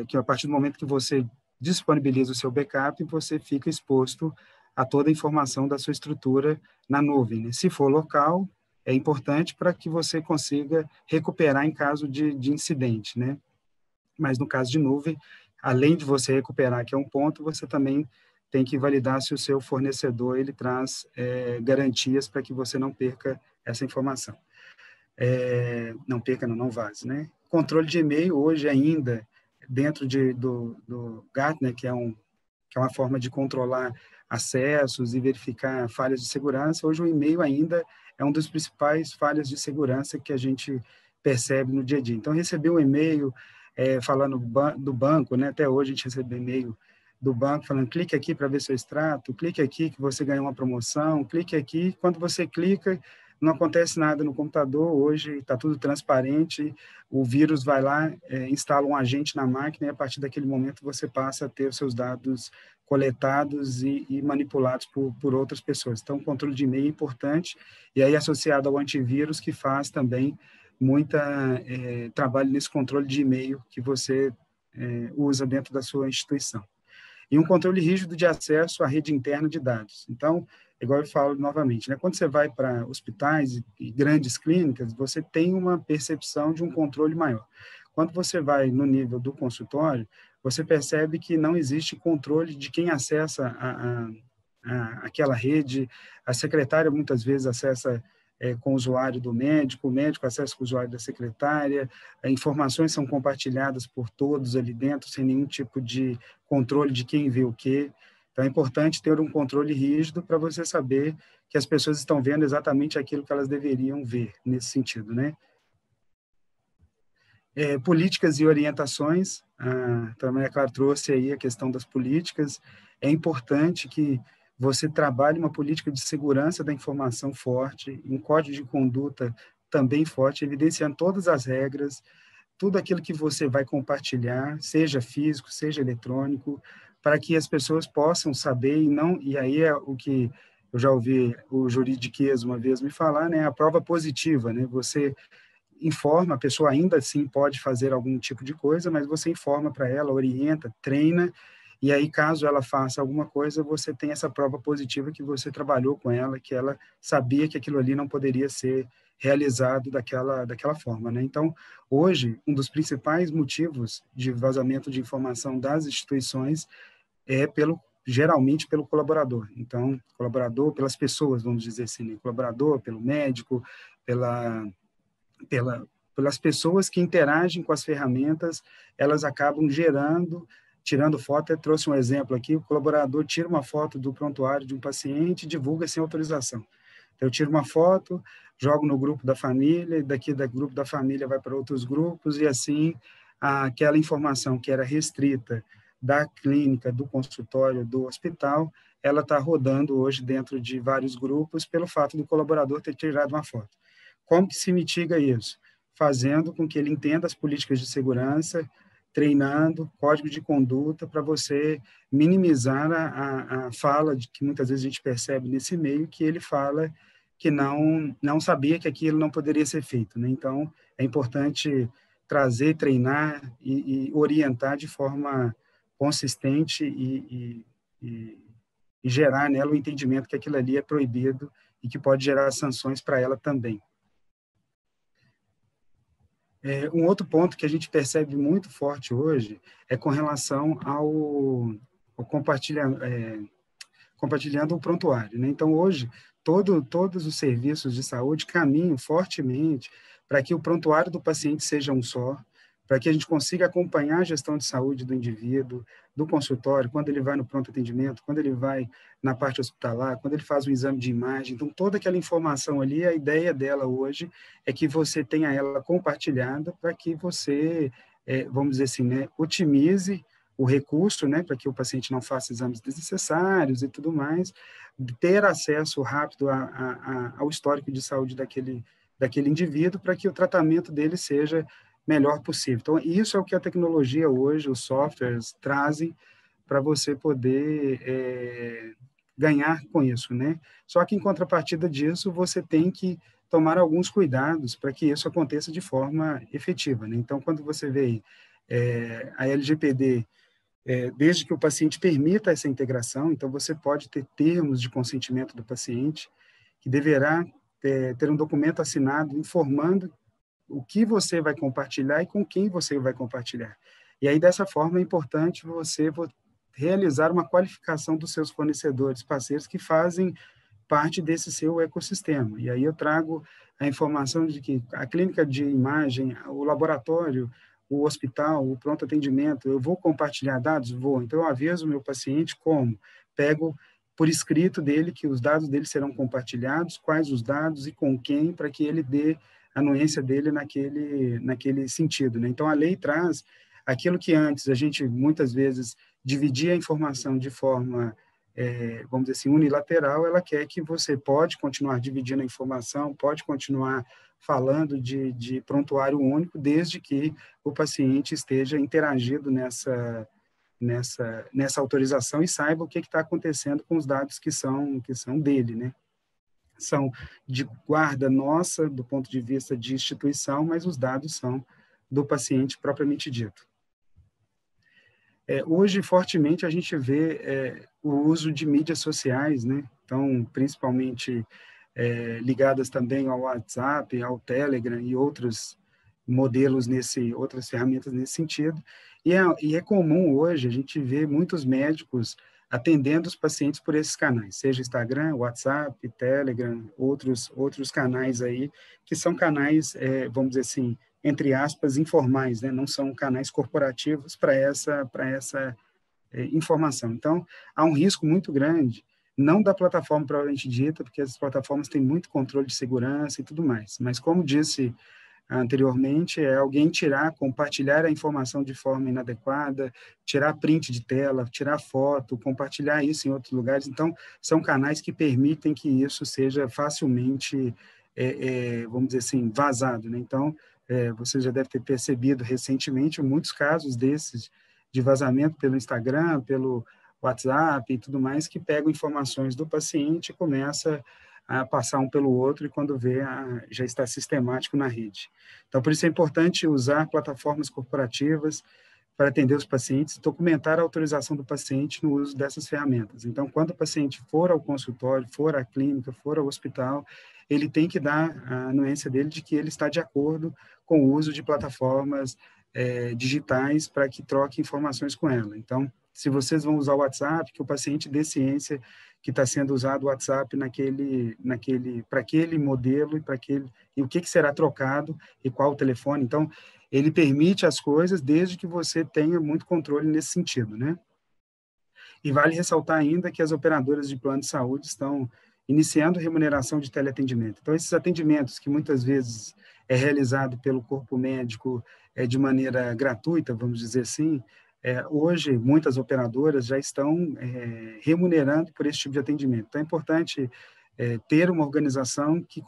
que a partir do momento que você disponibiliza o seu backup, você fica exposto a toda a informação da sua estrutura na nuvem, né? Se for local, é importante para que você consiga recuperar em caso de incidente, né? Mas no caso de nuvem, além de você recuperar, que é um ponto, você também tem que validar se o seu fornecedor ele traz garantias para que você não perca essa informação. Não vaze, né? Controle de e-mail hoje ainda dentro do Gartner, que é uma forma de controlar acessos e verificar falhas de segurança, hoje o e-mail ainda é um dos principais falhas de segurança que a gente percebe no dia a dia. Então, receber um e-mail falando do banco, né? Até hoje a gente recebe e-mail do banco falando, clique aqui para ver seu extrato, clique aqui que você ganhou uma promoção, clique aqui. Quando você clica, não acontece nada no computador, hoje está tudo transparente, o vírus vai lá, instala um agente na máquina e a partir daquele momento você passa a ter os seus dados coletados e manipulados por outras pessoas. Então, o controle de e-mail é importante, e aí associado ao antivírus, que faz também muita trabalho nesse controle de e-mail que você usa dentro da sua instituição. E um controle rígido de acesso à rede interna de dados. Então, igual eu falo novamente, né? Quando você vai para hospitais e grandes clínicas, você tem uma percepção de um controle maior. Quando você vai no nível do consultório, você percebe que não existe controle de quem acessa aquela rede. A secretária muitas vezes acessa com o usuário do médico, o médico acessa com o usuário da secretária, informações são compartilhadas por todos ali dentro, sem nenhum tipo de controle de quem vê o quê. Então, é importante ter um controle rígido para você saber que as pessoas estão vendo exatamente aquilo que elas deveriam ver, nesse sentido, né? Políticas e orientações, a Maria Clara trouxe aí a questão das políticas. É importante que você trabalhe uma política de segurança da informação forte, um código de conduta também forte, evidenciando todas as regras, tudo aquilo que você vai compartilhar, seja físico, seja eletrônico, para que as pessoas possam saber e aí é o que eu já ouvi o juridiquês uma vez me falar, né, a prova positiva, né, você informa, a pessoa ainda assim pode fazer algum tipo de coisa, mas você informa para ela, orienta, treina, e aí caso ela faça alguma coisa, você tem essa prova positiva que você trabalhou com ela, que ela sabia que aquilo ali não poderia ser realizado daquela forma, né? Então, hoje, um dos principais motivos de vazamento de informação das instituições é geralmente pelo colaborador. Então, colaborador, pelas pessoas, vamos dizer assim, né? Colaborador, pelo médico, pelas pessoas que interagem com as ferramentas, elas acabam tirando foto. Eu trouxe um exemplo aqui, o colaborador tira uma foto do prontuário de um paciente e divulga sem autorização. Então, eu tiro uma foto, jogo no grupo da família, e daqui do grupo da família vai para outros grupos, e assim aquela informação que era restrita da clínica, do consultório, do hospital, ela está rodando hoje dentro de vários grupos pelo fato do colaborador ter tirado uma foto. Como que se mitiga isso? Fazendo com que ele entenda as políticas de segurança, treinando código de conduta para você minimizar a fala de que muitas vezes a gente percebe nesse meio, que ele fala que não sabia que aquilo não poderia ser feito, né? Então, é importante trazer, treinar e orientar de forma consistente e gerar nela o entendimento que aquilo ali é proibido e que pode gerar sanções para ela também. Um outro ponto que a gente percebe muito forte hoje é com relação ao compartilhando o prontuário, né? Então, hoje, todos os serviços de saúde caminham fortemente para que o prontuário do paciente seja um só, para que a gente consiga acompanhar a gestão de saúde do indivíduo, do consultório, quando ele vai no pronto atendimento, quando ele vai na parte hospitalar, quando ele faz um exame de imagem. Então, toda aquela informação ali, a ideia dela hoje é que você tenha ela compartilhada para que você, vamos dizer assim, né, otimize o recurso, né, para que o paciente não faça exames desnecessários e tudo mais, ter acesso rápido ao histórico de saúde daquele indivíduo para que o tratamento dele seja melhor possível. Então, isso é o que a tecnologia hoje, os softwares, trazem para você poder ganhar com isso, né? Só que, em contrapartida disso, você tem que tomar alguns cuidados para que isso aconteça de forma efetiva, né? Então, quando você vê a LGPD, desde que o paciente permita essa integração, então você pode ter termos de consentimento do paciente, que deverá ter um documento assinado informando o que você vai compartilhar e com quem você vai compartilhar. E aí, dessa forma, é importante você realizar uma qualificação dos seus fornecedores, parceiros que fazem parte desse seu ecossistema. E aí eu trago a informação de que a clínica de imagem, o laboratório, o hospital, o pronto atendimento, eu vou compartilhar dados? Vou. Então, eu aviso o meu paciente como? Pego por escrito dele que os dados dele serão compartilhados, quais os dados e com quem, para que ele dê a anuência dele naquele sentido, né? Então, a lei traz aquilo que antes a gente, muitas vezes, dividia a informação de forma, vamos dizer assim, unilateral. Ela quer que você pode continuar dividindo a informação, pode continuar falando de prontuário único, desde que o paciente esteja interagido nessa autorização e saiba o que está acontecendo com os dados que são dele, né? São de guarda nossa, do ponto de vista de instituição, mas os dados são do paciente propriamente dito. Hoje, fortemente, a gente vê o uso de mídias sociais, né? Então, principalmente ligadas também ao WhatsApp, ao Telegram e outros modelos outras ferramentas nesse sentido. E é comum hoje a gente ver muitos médicos atendendo os pacientes por esses canais, seja Instagram, WhatsApp, Telegram, outros canais aí, que são canais, vamos dizer assim, entre aspas, informais, né? Não são canais corporativos para essa informação. Então, há um risco muito grande, não da plataforma propriamente dita, porque as plataformas têm muito controle de segurança e tudo mais, mas como disse anteriormente, alguém compartilhar a informação de forma inadequada, tirar print de tela, tirar foto, compartilhar isso em outros lugares. Então, são canais que permitem que isso seja facilmente, vamos dizer assim, vazado, né? Então, você já deve ter percebido recentemente muitos casos desses de vazamento pelo Instagram, pelo WhatsApp e tudo mais, que pegam informações do paciente e começa a passar um pelo outro, e quando vê, já está sistemático na rede. Então, por isso é importante usar plataformas corporativas para atender os pacientes, documentar a autorização do paciente no uso dessas ferramentas. Então, quando o paciente for ao consultório, for à clínica, for ao hospital, ele tem que dar a anuência dele de que ele está de acordo com o uso de plataformas digitais para que troque informações com ela. Então, se vocês vão usar o WhatsApp, que o paciente dê ciência que está sendo usado o WhatsApp para aquele modelo e o que será trocado e qual o telefone. Então, ele permite as coisas desde que você tenha muito controle nesse sentido, né? E vale ressaltar ainda que as operadoras de plano de saúde estão iniciando remuneração de teleatendimento. Então, esses atendimentos que muitas vezes é realizado pelo corpo médico de maneira gratuita, vamos dizer assim, hoje muitas operadoras já estão remunerando por esse tipo de atendimento. Então, é importante ter uma organização que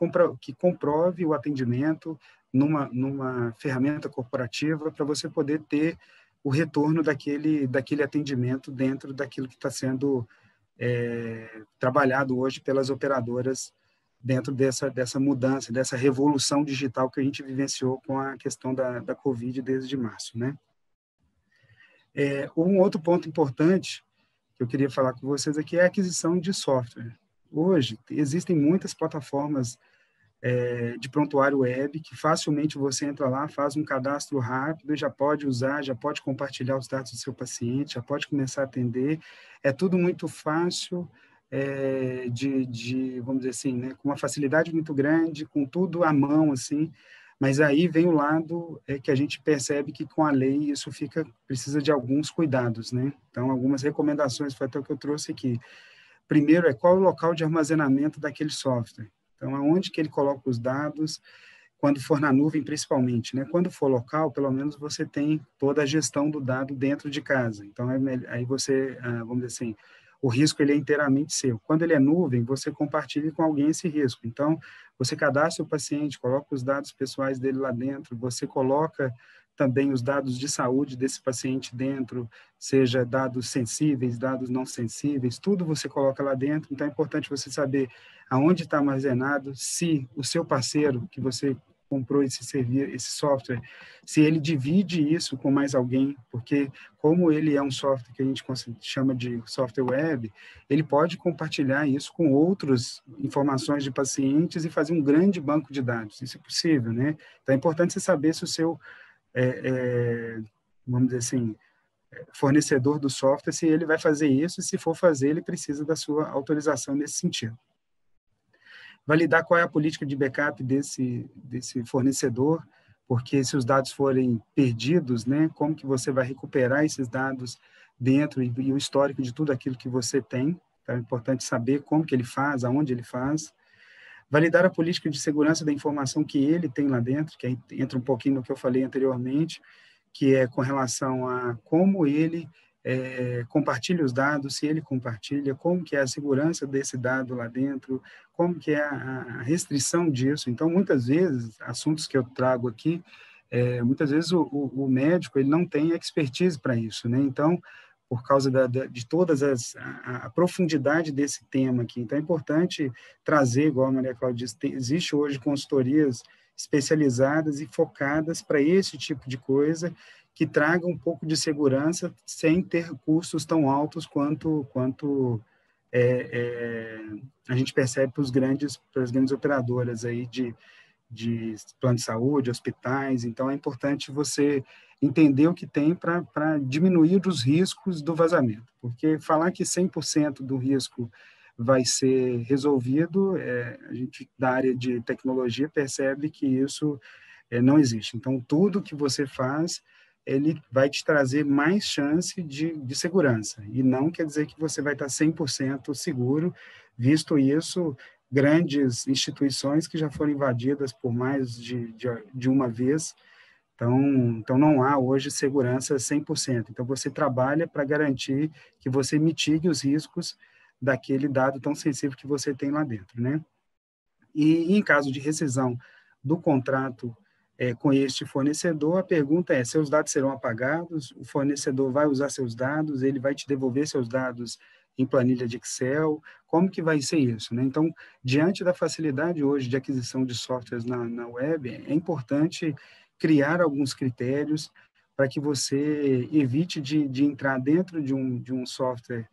comprove o atendimento numa ferramenta corporativa para você poder ter o retorno daquele atendimento dentro daquilo que está sendo trabalhado hoje pelas operadoras dentro dessa mudança, dessa revolução digital que a gente vivenciou com a questão da Covid desde março, né? Um outro ponto importante que eu queria falar com vocês aqui é a aquisição de software. Hoje, existem muitas plataformas de prontuário web que facilmente você entra lá, faz um cadastro rápido e já pode usar, já pode compartilhar os dados do seu paciente, já pode começar a atender. É tudo muito fácil, vamos dizer assim, né, com uma facilidade muito grande, com tudo à mão, assim, mas aí vem o lado que a gente percebe que com a lei isso precisa de alguns cuidados, né? Então, algumas recomendações, foi até o que eu trouxe aqui. Primeiro, qual é o local de armazenamento daquele software? Então, aonde que ele coloca os dados, quando for na nuvem, principalmente, né? Quando for local, pelo menos você tem toda a gestão do dado dentro de casa. Então, aí você, vamos dizer assim, o risco ele é inteiramente seu. Quando ele é nuvem, você compartilha com alguém esse risco. Então, você cadastra o paciente, coloca os dados pessoais dele lá dentro, você coloca também os dados de saúde desse paciente dentro, seja dados sensíveis, dados não sensíveis, tudo você coloca lá dentro. Então, é importante você saber aonde está armazenado, se o seu parceiro que você comprou esse software, se ele divide isso com mais alguém, porque como ele é um software que a gente chama de software web, ele pode compartilhar isso com outras informações de pacientes e fazer um grande banco de dados. Isso é possível, né? Então, é importante você saber se o seu vamos dizer assim, fornecedor do software, se ele vai fazer isso, e se for fazer, ele precisa da sua autorização nesse sentido. Validar qual é a política de backup desse fornecedor, porque se os dados forem perdidos, né, como que você vai recuperar esses dados dentro e o histórico de tudo aquilo que você tem. Então, é importante saber como que ele faz, aonde ele faz. Validar a política de segurança da informação que ele tem lá dentro, que aí entra um pouquinho no que eu falei anteriormente, que é com relação a como ele compartilha os dados, se ele compartilha, como que é a segurança desse dado lá dentro, como que é a restrição disso. Então, muitas vezes, assuntos que eu trago aqui, muitas vezes o médico ele não tem expertise para isso, né? Então, por causa de todas a profundidade desse tema aqui. Então, é importante trazer, igual a Maria Cláudia disse, existe hoje consultorias especializadas e focadas para esse tipo de coisa, que traga um pouco de segurança sem ter custos tão altos quanto a gente percebe para as grandes operadoras aí de plano de saúde, hospitais. Então, é importante você entender o que tem para diminuir os riscos do vazamento, porque falar que 100% do risco vai ser resolvido, a gente da área de tecnologia percebe que isso não existe. Então, tudo que você faz, ele vai te trazer mais chance de segurança, e não quer dizer que você vai estar 100% seguro, visto isso, grandes instituições que já foram invadidas por mais de uma vez. Então, não há hoje segurança 100%. Então, você trabalha para garantir que você mitigue os riscos daquele dado tão sensível que você tem lá dentro, né? E em caso de rescisão do contrato com este fornecedor, a pergunta é, seus dados serão apagados? O fornecedor vai usar seus dados? Ele vai te devolver seus dados em planilha de Excel? Como que vai ser isso, né? Então, diante da facilidade hoje de aquisição de softwares na web, é importante criar alguns critérios para que você evite de entrar dentro de um software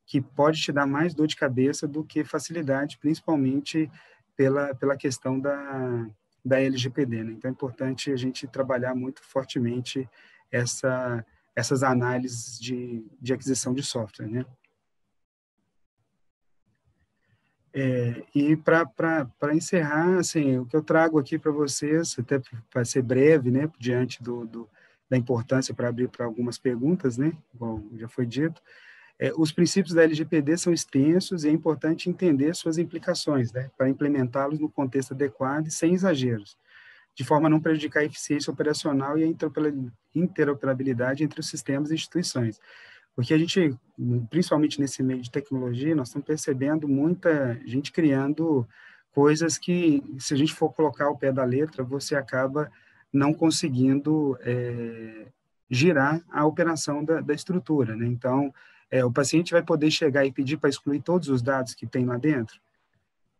que pode te dar mais dor de cabeça do que facilidade, principalmente pela questão da LGPD, né? Então, é importante a gente trabalhar muito fortemente essas análises de aquisição de software, né? E para encerrar, assim, o que eu trago aqui para vocês, até para ser breve, né, diante da importância para abrir para algumas perguntas, né, como já foi dito, os princípios da LGPD são extensos e é importante entender suas implicações, né, para implementá-los no contexto adequado e sem exageros. de forma a não prejudicar a eficiência operacional e a interoperabilidade entre os sistemas e instituições. Porque a gente, principalmente nesse meio de tecnologia, nós estamos percebendo muita gente criando coisas que, se a gente for colocar ao pé da letra, você acaba não conseguindo girar a operação da estrutura, né? Então, o paciente vai poder chegar e pedir para excluir todos os dados que tem lá dentro?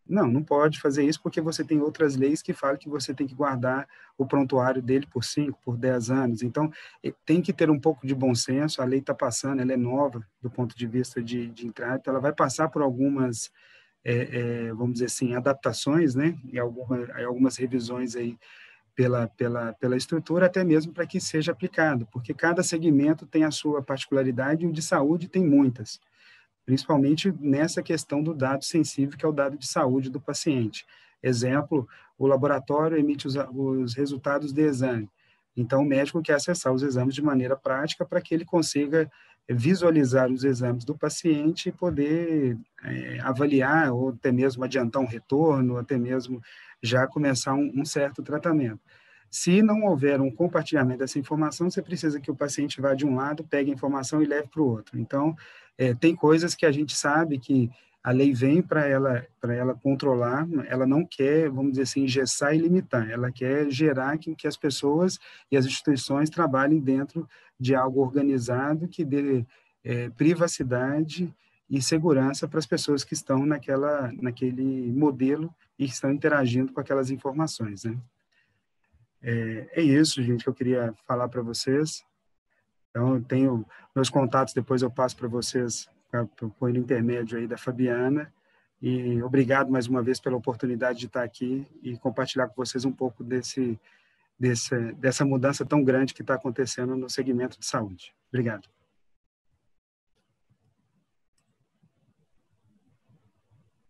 Não pode fazer isso porque você tem outras leis que falam que você tem que guardar o prontuário dele por 5, por 10 anos. Então, tem que ter um pouco de bom senso, a lei está passando, ela é nova do ponto de vista de entrada, então ela vai passar por algumas, vamos dizer assim, adaptações, né, e algumas revisões aí pela estrutura, até mesmo para que seja aplicado, porque cada segmento tem a sua particularidade e o de saúde tem muitas, principalmente nessa questão do dado sensível, que é o dado de saúde do paciente. Exemplo, o laboratório emite os resultados de exame. Então, o médico quer acessar os exames de maneira prática para que ele consiga visualizar os exames do paciente e poder avaliar, ou até mesmo adiantar um retorno, ou até mesmo já começar um certo tratamento. Se não houver um compartilhamento dessa informação, você precisa que o paciente vá de um lado, pegue a informação e leve para o outro. Então, tem coisas que a gente sabe que a lei vem para ela controlar, ela não quer, vamos dizer assim, engessar e limitar, ela quer gerar que as pessoas e as instituições trabalhem dentro de algo organizado que dê privacidade e segurança para as pessoas que estão naquele modelo e que estão interagindo com aquelas informações, né? É isso, gente, que eu queria falar para vocês. Então, eu tenho meus contatos, depois eu passo para vocês, por intermédio aí da Fabiana, e obrigado mais uma vez pela oportunidade de estar aqui e compartilhar com vocês um pouco dessa mudança tão grande que está acontecendo no segmento de saúde. Obrigado.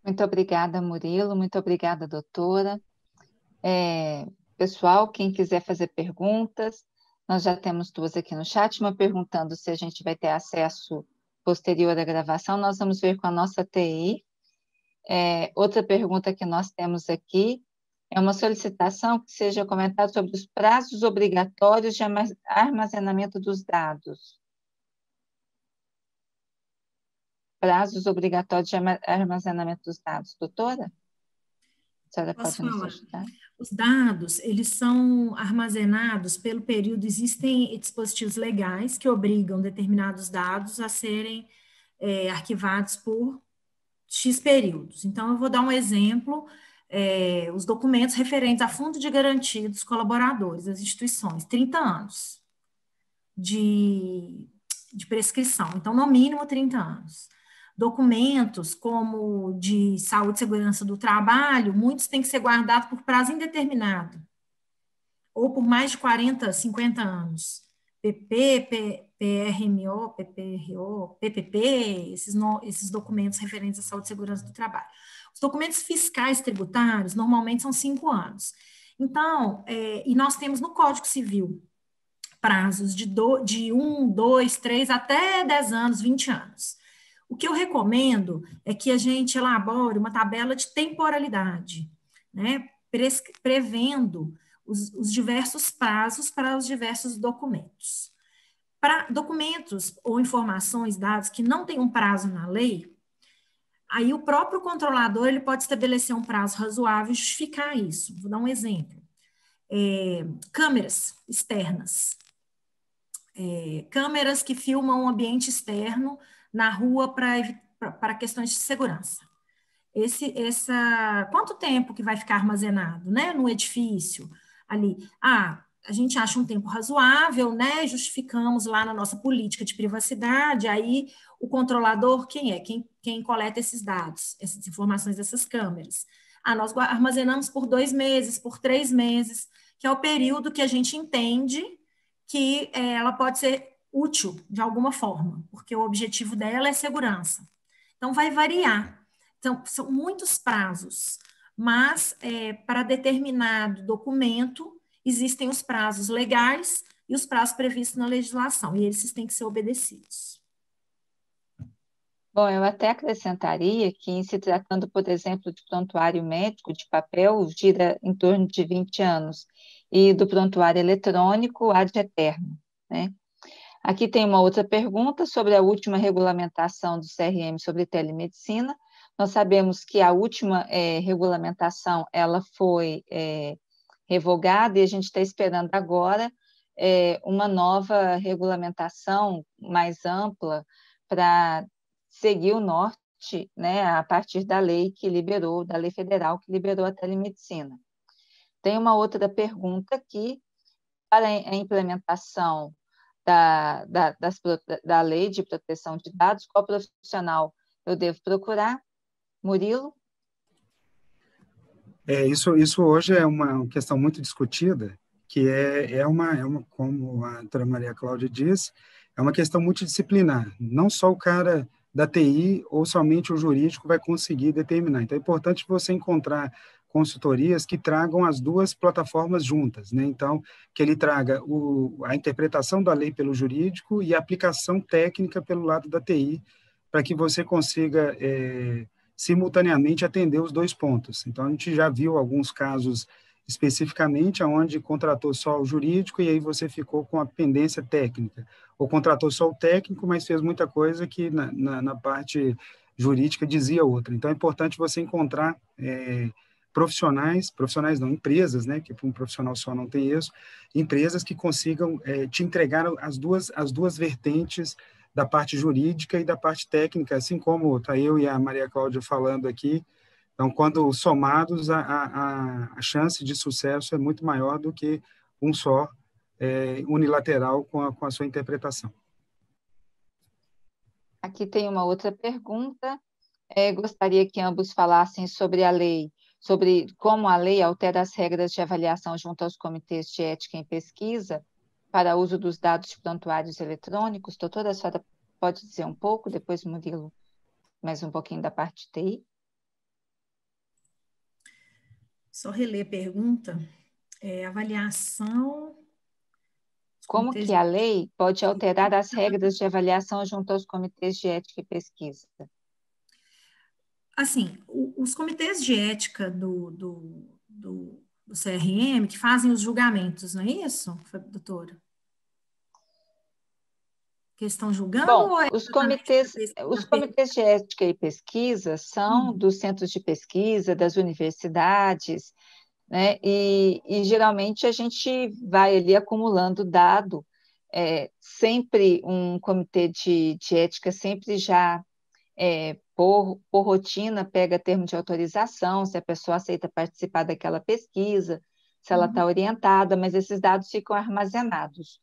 Muito obrigada, Murilo, muito obrigada, doutora. Pessoal, quem quiser fazer perguntas, nós já temos 2 aqui no chat, uma perguntando se a gente vai ter acesso posterior à gravação, nós vamos ver com a nossa TI. Outra pergunta que nós temos aqui é uma solicitação que seja comentado sobre os prazos obrigatórios de armazenamento dos dados. Prazos obrigatórios de armazenamento dos dados. Doutora? A senhora pode nos ajudar?
Os dados, eles são armazenados pelo período, existem dispositivos legais que obrigam determinados dados a serem arquivados por X períodos. Então, eu vou dar um exemplo, os documentos referentes a fundo de garantia dos colaboradores das instituições, 30 anos de prescrição, então, no mínimo 30 anos. Documentos como de saúde e segurança do trabalho, muitos têm que ser guardados por prazo indeterminado, ou por mais de 40, 50 anos. PP, PRMO, PPRO, PPP, esses documentos referentes à saúde e segurança do trabalho. Os documentos fiscais tributários, normalmente, são 5 anos. Então, e nós temos no Código Civil prazos de 1, 2, 3, até 10 anos, 20 anos. O que eu recomendo é que a gente elabore uma tabela de temporalidade, né, prevendo os diversos prazos para os diversos documentos. Para documentos ou informações, dados que não têm um prazo na lei, aí o próprio controlador ele pode estabelecer um prazo razoável e justificar isso. Vou dar um exemplo. Câmeras externas. Câmeras que filmam um ambiente externo na rua para questões de segurança. Quanto tempo que vai ficar armazenado, né, no edifício ali? A gente acha um tempo razoável, né, justificamos lá na nossa política de privacidade, aí o controlador, quem é? Quem coleta esses dados, essas informações dessas câmeras? Nós armazenamos por 2 meses, por 3 meses, que é o período que a gente entende que ela pode ser útil de alguma forma, porque o objetivo dela é segurança. Então, vai variar. Então, são muitos prazos, mas para determinado documento, existem os prazos legais e os prazos previstos na legislação, e esses têm que ser obedecidos.
Bom, eu até acrescentaria que, em se tratando, por exemplo, de prontuário médico de papel, gira em torno de 20 anos, e do prontuário eletrônico, ad eterno, né? Aqui tem uma outra pergunta sobre a última regulamentação do CRM sobre telemedicina. Nós sabemos que a última regulamentação ela foi revogada e a gente está esperando agora uma nova regulamentação mais ampla para seguir o norte, né, a partir da lei que liberou, da lei federal que liberou a telemedicina. Tem uma outra pergunta aqui, para a implementação da lei de proteção de dados, qual profissional eu devo procurar? Murilo?
Isso hoje é uma questão muito discutida, que como a doutora Maria Cláudia disse, é uma questão multidisciplinar. Não só o cara da TI ou somente o jurídico vai conseguir determinar. Então, é importante você encontrar consultorias que tragam as duas plataformas juntas, né? Então, que ele traga a interpretação da lei pelo jurídico e a aplicação técnica pelo lado da TI, para que você consiga simultaneamente atender os dois pontos. Então, a gente já viu alguns casos especificamente onde contratou só o jurídico e aí você ficou com a pendência técnica, ou contratou só o técnico, mas fez muita coisa que na parte jurídica dizia outra. Então, é importante você encontrar profissionais não, empresas, né, que para um profissional só não tem isso, empresas que consigam te entregar as duas vertentes da parte jurídica e da parte técnica, assim como está eu e a Maria Cláudia falando aqui. Então, quando somados, a chance de sucesso é muito maior do que um só unilateral com a sua interpretação.
Aqui tem uma outra pergunta. Gostaria que ambos falassem sobre a lei, sobre como a lei altera as regras de avaliação junto aos comitês de ética em pesquisa para uso dos dados de prontuários eletrônicos. Doutora, a senhora pode dizer um pouco, depois Murilo, mais um pouquinho da parte de TI?
Só reler a pergunta. Avaliação...
Como que a lei pode alterar as regras de avaliação junto aos comitês de ética e pesquisa?
Assim, os comitês de ética do CRM que fazem os julgamentos, não é isso, doutora? Que estão julgando?
Bom, os comitês de ética e pesquisa são dos centros de pesquisa, das universidades, né? E geralmente a gente vai ali acumulando dado, sempre um comitê de ética sempre já por rotina pega termo de autorização, se a pessoa aceita participar daquela pesquisa, se ela está orientada, mas esses dados ficam armazenados,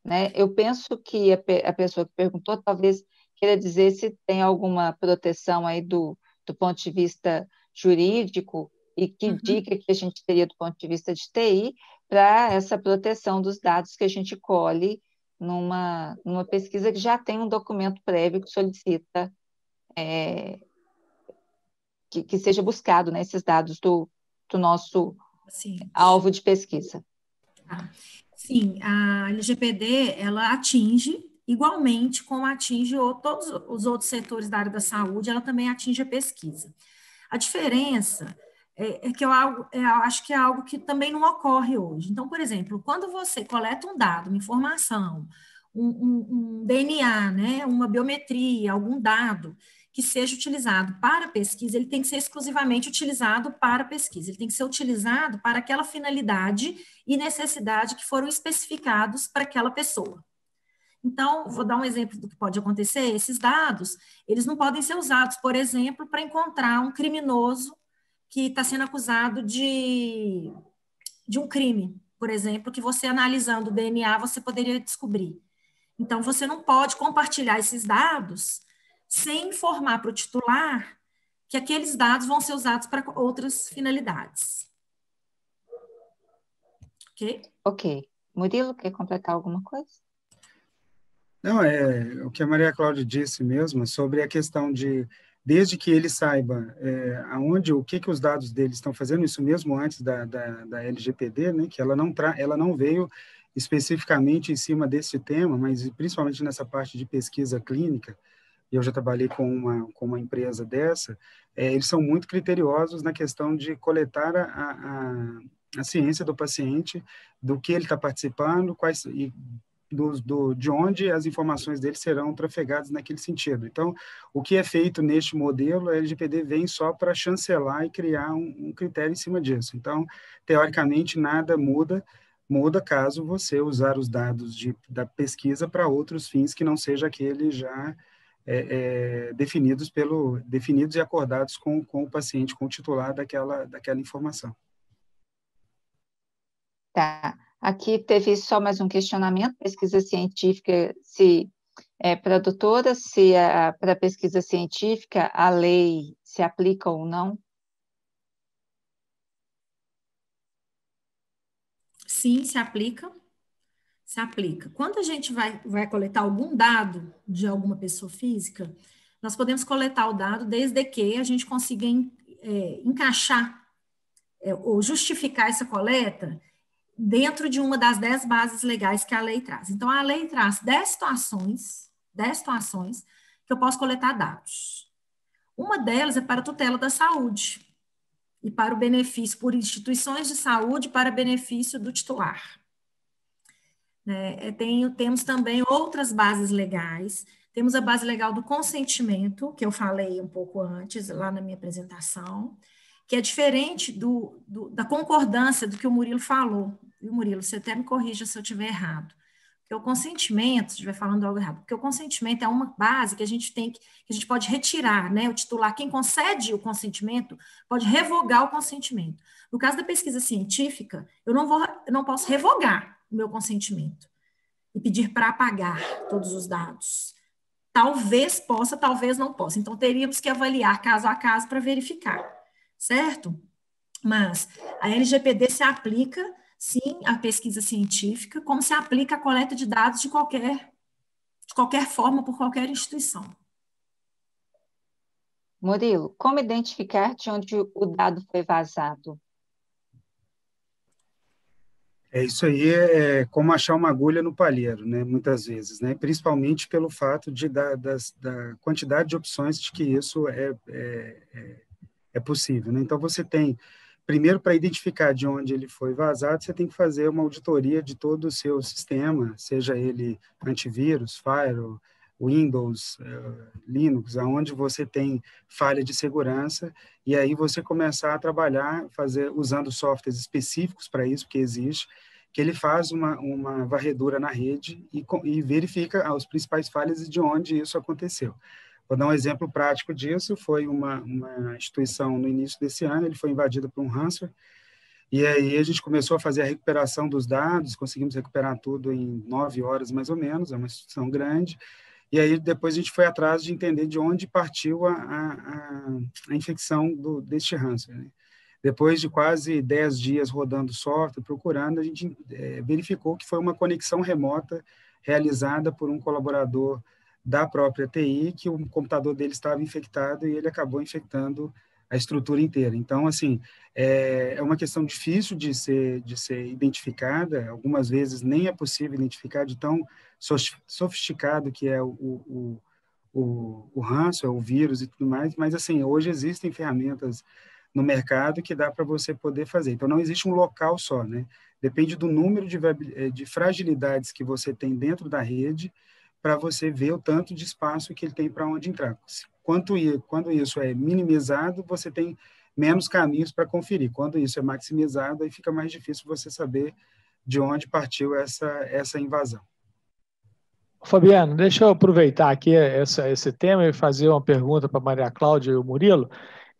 né? Eu penso que a pessoa que perguntou talvez queira dizer se tem alguma proteção aí do ponto de vista jurídico e que dica que a gente teria do ponto de vista de TI para essa proteção dos dados que a gente colhe numa pesquisa que já tem um documento prévio que solicita que seja buscado, né, esses dados do nosso alvo de pesquisa.
Sim, a LGPD, ela atinge, igualmente como atinge todos os outros setores da área da saúde, ela também atinge a pesquisa. A diferença é que eu acho que é algo que também não ocorre hoje. Então, por exemplo, quando você coleta um dado, uma informação, um DNA, né, uma biometria, algum dado que seja utilizado para pesquisa, ele tem que ser exclusivamente utilizado para pesquisa, ele tem que ser utilizado para aquela finalidade e necessidade que foram especificados para aquela pessoa. Então, vou dar um exemplo do que pode acontecer. Esses dados, eles não podem ser usados, por exemplo, para encontrar um criminoso que está sendo acusado de um crime, por exemplo, que você analisando o DNA, você poderia descobrir. Então, você não pode compartilhar esses dados sem informar para o titular que aqueles dados vão ser usados para outras finalidades. Ok?
Ok. Murilo, quer completar alguma coisa?
Não, o que a Maria Cláudia disse mesmo, sobre a questão de, desde que ele saiba o que os dados dele estão fazendo, isso mesmo antes da LGPD, né, que ela não veio especificamente em cima desse tema, mas principalmente nessa parte de pesquisa clínica, e eu já trabalhei com uma empresa dessa, eles são muito criteriosos na questão de coletar a ciência do paciente, do que ele está participando, de onde as informações dele serão trafegadas naquele sentido. Então, o que é feito neste modelo, a LGPD vem só para chancelar e criar um critério em cima disso. Então, teoricamente, nada muda caso você usar os dados da pesquisa para outros fins que não seja aquele já definidos e acordados com o paciente, com o titular daquela informação.
Tá. Aqui teve só mais um questionamento, pesquisa científica, se para a doutora, se para pesquisa científica a lei se aplica ou não?
Sim, se aplica. Se aplica. Quando a gente vai coletar algum dado de alguma pessoa física, nós podemos coletar o dado desde que a gente consiga encaixar ou justificar essa coleta dentro de uma das 10 bases legais que a lei traz. Então, a lei traz 10 situações que eu posso coletar dados. Uma delas é para a tutela da saúde e para o benefício por instituições de saúde para benefício do titular. Temos também outras bases legais. Temos a base legal do consentimento, que eu falei um pouco antes, lá na minha apresentação, que é diferente da concordância do que o Murilo falou. E, Murilo, você até me corrija se eu estiver errado. Porque o consentimento, se estiver falando algo errado, porque o consentimento é uma base que a gente pode retirar, né? O titular, quem concede o consentimento, pode revogar o consentimento. No caso da pesquisa científica, eu não posso revogar o meu consentimento e pedir para apagar todos os dados. Talvez possa, talvez não possa. Então, teríamos que avaliar caso a caso para verificar, certo? Mas a LGPD se aplica, sim, à pesquisa científica, como se aplica a coleta de dados de qualquer forma, por qualquer instituição.
Murilo, como identificar de onde o dado foi vazado?
Isso aí é como achar uma agulha no palheiro, né, muitas vezes, né, principalmente pelo fato da quantidade de opções de que isso é possível, né? Então, você tem, primeiro, para identificar de onde ele foi vazado, você tem que fazer uma auditoria de todo o seu sistema, seja ele antivírus, firewall, Windows, Linux, aonde você tem falha de segurança, e aí você começar a trabalhar, usando softwares específicos para isso, que existe, que ele faz uma varredura na rede e verifica as principais falhas e de onde isso aconteceu. Vou dar um exemplo prático disso, foi uma instituição no início desse ano, ele foi invadido por um ransomware, e aí a gente começou a fazer a recuperação dos dados, conseguimos recuperar tudo em 9 horas mais ou menos, é uma instituição grande. E aí depois a gente foi atrás de entender de onde partiu a infecção deste ransomware, né? Depois de quase 10 dias rodando software, procurando, a gente verificou que foi uma conexão remota realizada por um colaborador da própria TI, que o computador dele estava infectado e ele acabou infectando a estrutura inteira. Então, assim, é uma questão difícil de ser identificada, algumas vezes nem é possível identificar de tão sofisticado que é o ransomware, o vírus e tudo mais, mas, assim, hoje existem ferramentas no mercado que dá para você poder fazer. Então, não existe um local só, né? Depende do número de fragilidades que você tem dentro da rede para você ver o tanto de espaço que ele tem para onde entrar. Quando isso é minimizado, você tem menos caminhos para conferir. Quando isso é maximizado, aí fica mais difícil você saber de onde partiu essa invasão.
Fabiano, deixa eu aproveitar aqui esse tema e fazer uma pergunta para a Maria Cláudia e o Murilo.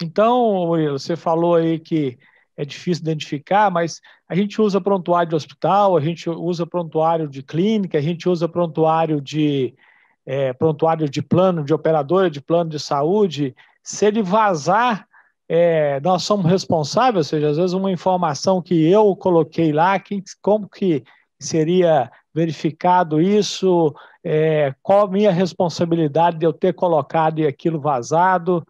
Então, Murilo, você falou aí que é difícil identificar, mas a gente usa prontuário de hospital, a gente usa prontuário de clínica, a gente usa prontuário de plano, de operadora de plano de saúde. Se ele vazar, nós somos responsáveis, ou seja, às vezes uma informação que eu coloquei lá, como que seria verificado isso, qual a minha responsabilidade de eu ter colocado e aquilo vazado?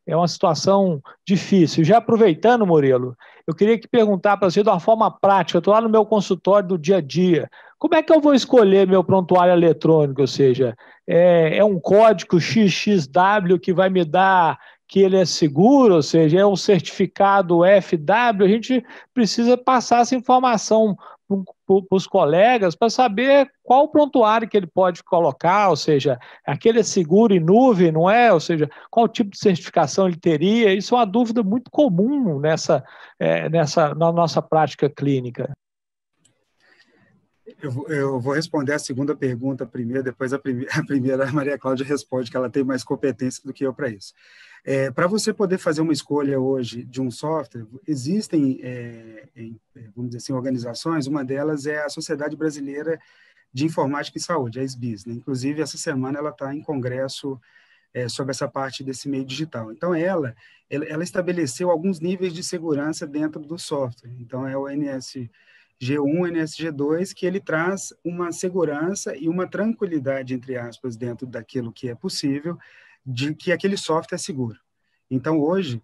É uma situação difícil. Já aproveitando, Murilo, eu queria perguntar para você de uma forma prática, eu estou lá no meu consultório do dia a dia, como é que eu vou escolher meu prontuário eletrônico? Ou seja, é um código XXW que vai me dar que ele é seguro, ou seja, é um certificado FW, a gente precisa passar essa informação para os colegas para saber qual o prontuário que ele pode colocar, ou seja, aquele é seguro em nuvem, não é? Ou seja, qual tipo de certificação ele teria? Isso é uma dúvida muito comum na nossa prática clínica.
Eu vou responder a segunda pergunta primeiro, depois a primeira a Maria Cláudia responde, que ela tem mais competência do que eu para isso. Para você poder fazer uma escolha hoje de um software, existem, vamos dizer assim, organizações, uma delas é a Sociedade Brasileira de Informática e Saúde, a SBIS, né? Inclusive, essa semana ela está em congresso sobre essa parte desse meio digital. Então, ela estabeleceu alguns níveis de segurança dentro do software. Então, é o NSG1, NSG2, que ele traz uma segurança e uma tranquilidade, entre aspas, dentro daquilo que é possível, de que aquele software é seguro. Então, hoje,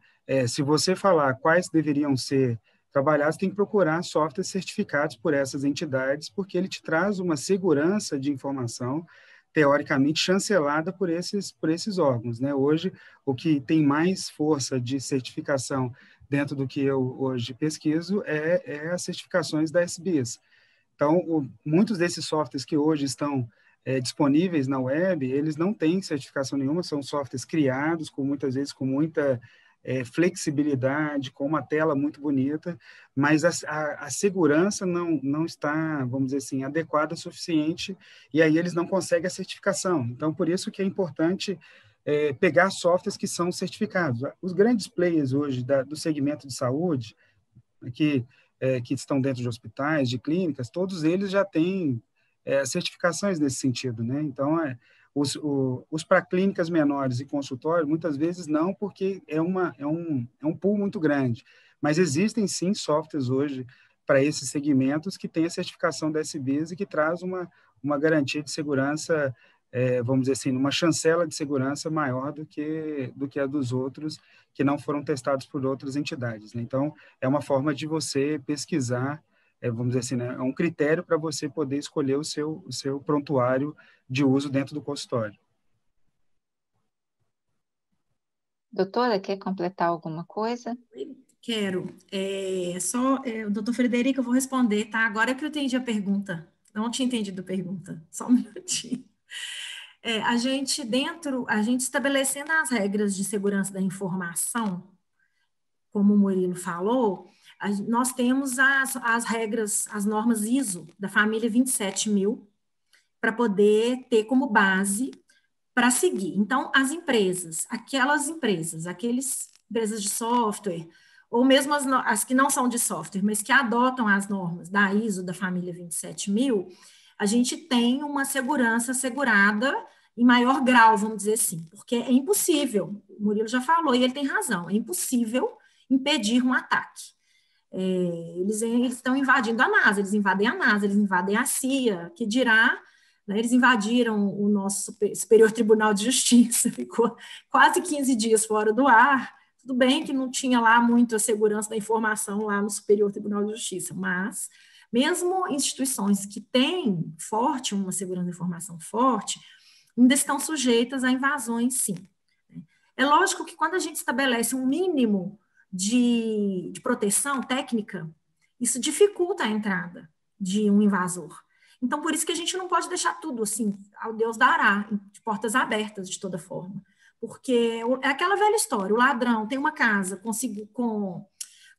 se você falar quais deveriam ser trabalhados, tem que procurar softwares certificados por essas entidades, porque ele te traz uma segurança de informação, teoricamente chancelada por esses órgãos, né? Hoje, o que tem mais força de certificação dentro do que eu hoje pesquiso é as certificações da SBIS. Então, muitos desses softwares que hoje estão disponíveis na web, eles não têm certificação nenhuma, são softwares criados, muitas vezes com muita flexibilidade, com uma tela muito bonita, mas a segurança não está, vamos dizer assim, adequada o suficiente, e aí eles não conseguem a certificação. Então, por isso que é importante pegar softwares que são certificados. Os grandes players hoje do segmento de saúde, que estão dentro de hospitais, de clínicas, todos eles já têm certificações nesse sentido, né? Então, os para clínicas menores e consultório, muitas vezes não, porque é um pool muito grande. Mas existem, sim, softwares hoje para esses segmentos que têm a certificação da SBIS e que traz uma garantia de segurança, vamos dizer assim, uma chancela de segurança maior do que a dos outros que não foram testados por outras entidades, né? Então, é uma forma de você pesquisar, vamos dizer assim, né? É um critério para você poder escolher o seu prontuário de uso dentro do consultório.
Doutora, quer completar alguma coisa?
Quero. O doutor Frederico, eu vou responder, tá? Agora que eu entendi a pergunta. Não tinha entendido a pergunta. Só um minutinho. A gente estabelecendo as regras de segurança da informação, como o Murilo falou, nós temos as regras, as normas ISO da família 27000, para poder ter como base para seguir. Então, aquelas empresas de software, ou mesmo as que não são de software, mas que adotam as normas da ISO da família 27000, a gente tem uma segurança assegurada em maior grau, vamos dizer assim, porque é impossível, o Murilo já falou, e ele tem razão, é impossível impedir um ataque. Eles estão invadindo a NASA, eles invadem a NASA, eles invadem a CIA, que dirá, né, eles invadiram o nosso Superior Tribunal de Justiça, ficou quase 15 dias fora do ar. Tudo bem que não tinha lá muito a segurança da informação lá no Superior Tribunal de Justiça, mas mesmo instituições que têm uma segurança da informação forte, ainda estão sujeitas a invasões, sim. É lógico que quando a gente estabelece um mínimo de proteção técnica, isso dificulta a entrada de um invasor. Então, por isso que a gente não pode deixar tudo assim, ao Deus dará, de portas abertas de toda forma. Porque é aquela velha história, o ladrão tem uma casa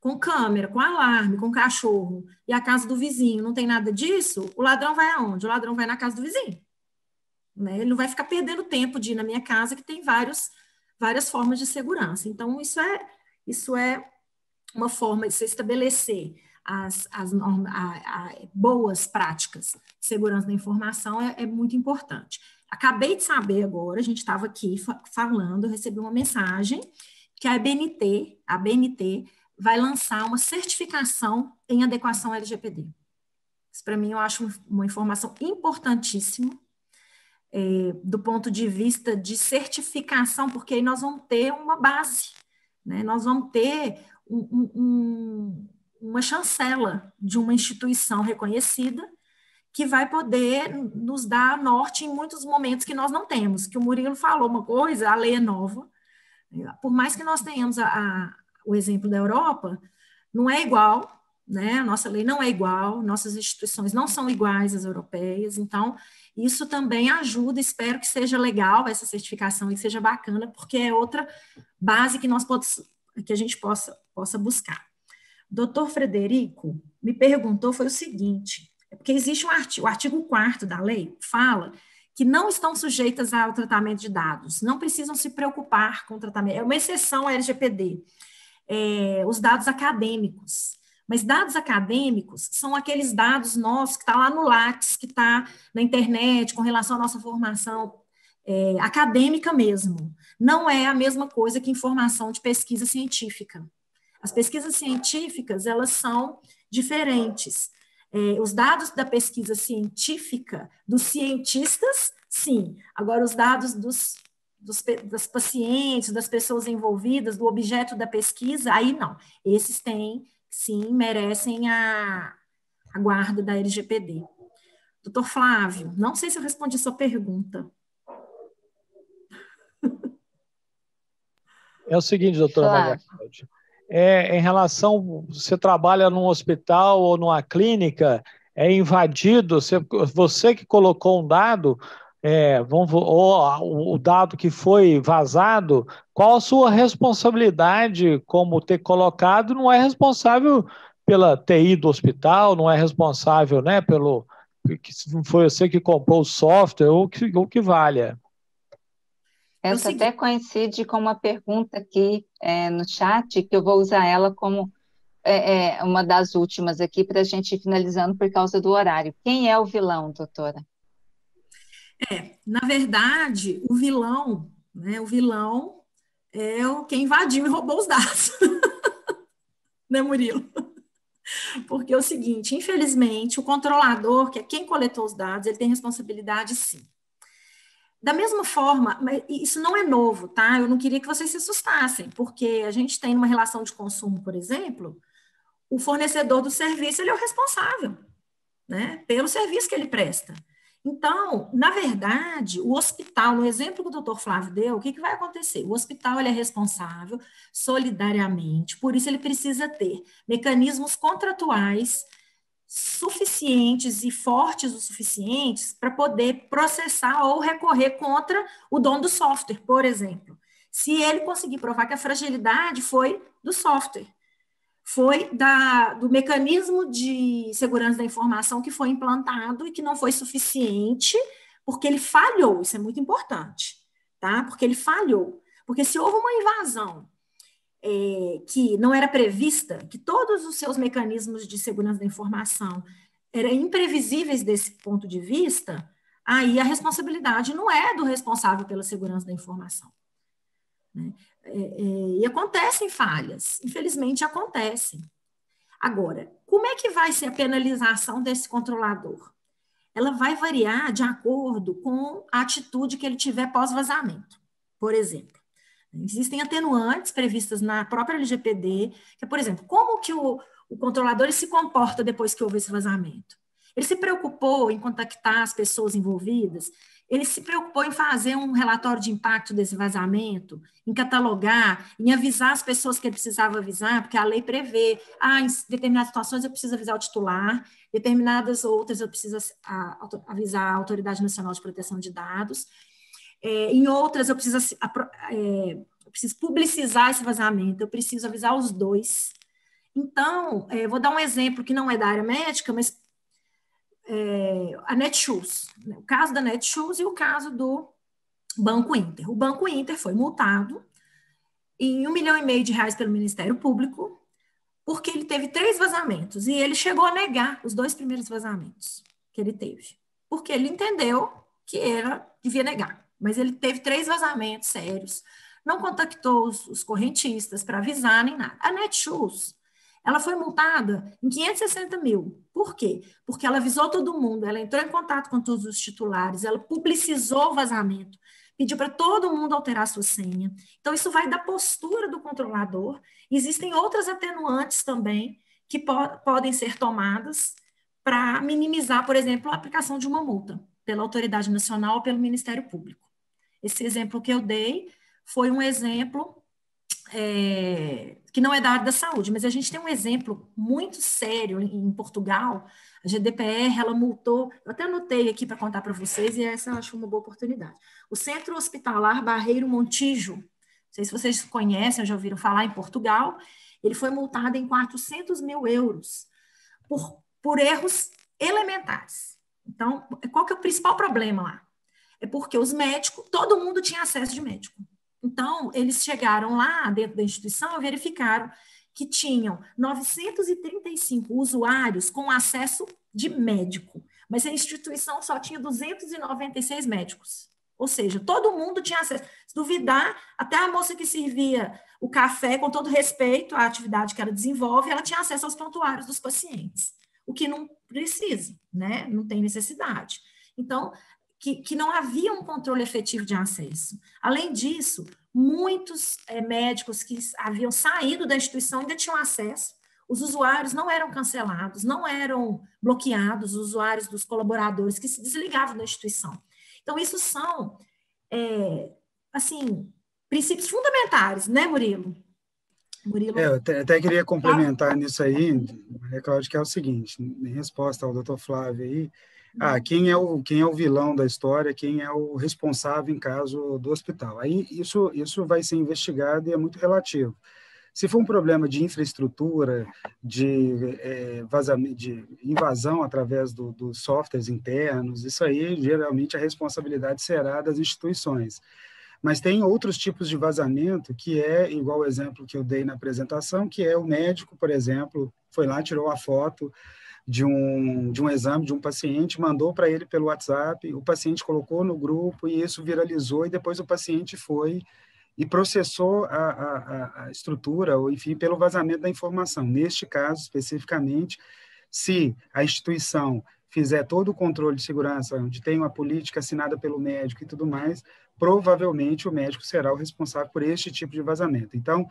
com câmera, com alarme, com cachorro, e a casa do vizinho não tem nada disso, o ladrão vai aonde? O ladrão vai na casa do vizinho. Né? Ele não vai ficar perdendo tempo de ir na minha casa, que tem várias formas de segurança. Então, isso é uma forma de se estabelecer as boas práticas de segurança da informação é muito importante. Acabei de saber agora, a gente estava aqui falando, eu recebi uma mensagem que a ABNT vai lançar uma certificação em adequação LGPD. Isso, para mim, eu acho uma informação importantíssima, do ponto de vista de certificação, porque aí nós vamos ter uma base, né? Nós vamos ter uma chancela de uma instituição reconhecida que vai poder nos dar norte em muitos momentos que nós não temos. Que o Murilo falou uma coisa, a lei é nova. Por mais que nós tenhamos o exemplo da Europa, não é igual, né? A nossa lei não é igual, nossas instituições não são iguais às europeias, então isso também ajuda, espero que seja legal essa certificação e que seja bacana, porque é outra base que a gente possa buscar. O doutor Frederico me perguntou foi o seguinte, porque existe o artigo 4º da lei, fala que não estão sujeitas ao tratamento de dados, não precisam se preocupar com o tratamento, é uma exceção à LGPD, os dados acadêmicos. Mas dados acadêmicos são aqueles dados nossos que está lá no Lattes, que está na internet, com relação à nossa formação acadêmica mesmo. Não é a mesma coisa que informação de pesquisa científica. As pesquisas científicas, elas são diferentes. Os dados da pesquisa científica, dos cientistas, sim. Agora, os dados das pacientes, das pessoas envolvidas, do objeto da pesquisa, aí não. Esses têm, sim, merecem a guarda da LGPD. Doutor Flávio, não sei se eu respondi sua pergunta.
É o seguinte, doutora Maria Cláudia, em relação, você trabalha num hospital ou numa clínica, é invadido, você que colocou um dado, ou o dado que foi vazado, qual a sua responsabilidade como ter colocado? Não é responsável pela TI do hospital, não é responsável, né, não foi você que comprou o software, ou que valha.
Essa até coincide com uma pergunta aqui no chat, que eu vou usar ela como uma das últimas aqui para a gente ir finalizando por causa do horário. Quem é o vilão, doutora?
Na verdade, o vilão, né, é quem invadiu e roubou os dados. Né, Murilo? Porque é o seguinte, infelizmente, o controlador, que é quem coletou os dados, ele tem responsabilidade, sim. Da mesma forma, mas isso não é novo, tá? Eu não queria que vocês se assustassem, porque a gente tem uma relação de consumo, por exemplo, o fornecedor do serviço, ele é o responsável, né, pelo serviço que ele presta. Então, na verdade, o hospital, no exemplo que o doutor Flávio deu, o que vai acontecer? O hospital, ele é responsável solidariamente, por isso ele precisa ter mecanismos contratuais suficientes e fortes o suficientes para poder processar ou recorrer contra o dono do software, por exemplo. Se ele conseguir provar que a fragilidade foi do software, foi do mecanismo de segurança da informação que foi implantado e que não foi suficiente, porque ele falhou, isso é muito importante, tá? Porque ele falhou. Porque se houve uma invasão que não era prevista, que todos os seus mecanismos de segurança da informação eram imprevisíveis desse ponto de vista, aí a responsabilidade não é do responsável pela segurança da informação. Né? E acontecem falhas, infelizmente acontecem. Agora, como é que vai ser a penalização desse controlador? Ela vai variar de acordo com a atitude que ele tiver pós-vazamento, por exemplo. Existem atenuantes previstas na própria LGPD, que é, por exemplo, como que o controlador se comporta depois que houve esse vazamento? Ele se preocupou em contactar as pessoas envolvidas? Ele se preocupou em fazer um relatório de impacto desse vazamento, em catalogar, em avisar as pessoas que ele precisava avisar, porque a lei prevê, em determinadas situações eu preciso avisar o titular, determinadas outras eu preciso avisar a Autoridade Nacional de Proteção de Dados, em outras eu preciso publicizar esse vazamento, eu preciso avisar os dois. Então, vou dar um exemplo que não é da área médica, mas a Netshoes, o caso da Netshoes e o caso do Banco Inter. O Banco Inter foi multado em R$1,5 milhão pelo Ministério Público, porque ele teve 3 vazamentos, e ele chegou a negar os 2 primeiros vazamentos que ele teve, porque ele entendeu que devia negar, mas ele teve 3 vazamentos sérios, não contactou os correntistas para avisar nem nada. A Netshoes, ela foi multada em 560 mil. Por quê? Porque ela avisou todo mundo, ela entrou em contato com todos os titulares, ela publicizou o vazamento, pediu para todo mundo alterar a sua senha. Então, isso vai da postura do controlador. Existem outras atenuantes também que podem ser tomadas para minimizar, por exemplo, a aplicação de uma multa pela autoridade nacional ou pelo Ministério Público. Esse exemplo que eu dei foi um exemplo que não é da área da saúde, mas a gente tem um exemplo muito sério em Portugal. A GDPR, ela multou, eu até anotei aqui para contar para vocês, e essa eu acho uma boa oportunidade. O Centro Hospitalar Barreiro Montijo, não sei se vocês conhecem ou já ouviram falar, em Portugal, ele foi multado em 400 mil euros por erros elementares. Então, qual que é o principal problema lá? É porque os médicos, todo mundo tinha acesso de médico. Então, eles chegaram lá dentro da instituição e verificaram que tinham 935 usuários com acesso de médico, mas a instituição só tinha 296 médicos. Ou seja, todo mundo tinha acesso. Se duvidar, até a moça que servia o café, com todo respeito à atividade que ela desenvolve, ela tinha acesso aos prontuários dos pacientes, o que não precisa, né? Não tem necessidade. Então, que não havia um controle efetivo de acesso. Além disso, muitos médicos que haviam saído da instituição ainda tinham acesso, os usuários não eram cancelados, não eram bloqueados, os usuários dos colaboradores que se desligavam da instituição. Então, isso são, assim, princípios fundamentares, né, Murilo?
Eu até queria complementar nisso aí, Maria Cláudia, que é o seguinte, em resposta ao doutor Flávio aí, quem é o vilão da história, quem é o responsável em caso do hospital. Aí isso vai ser investigado e é muito relativo. Se for um problema de infraestrutura, de vazamento, de invasão através dos softwares internos, isso aí, geralmente, a responsabilidade será das instituições. Mas tem outros tipos de vazamento, que é igual o exemplo que eu dei na apresentação, que é o médico, por exemplo, foi lá, tirou a foto de um exame de um paciente, mandou para ele pelo WhatsApp, o paciente colocou no grupo e isso viralizou, e depois o paciente foi e processou a estrutura, ou enfim, pelo vazamento da informação. Neste caso, especificamente, se a instituição fizer todo o controle de segurança, onde tem uma política assinada pelo médico e tudo mais, provavelmente o médico será o responsável por este tipo de vazamento. Então,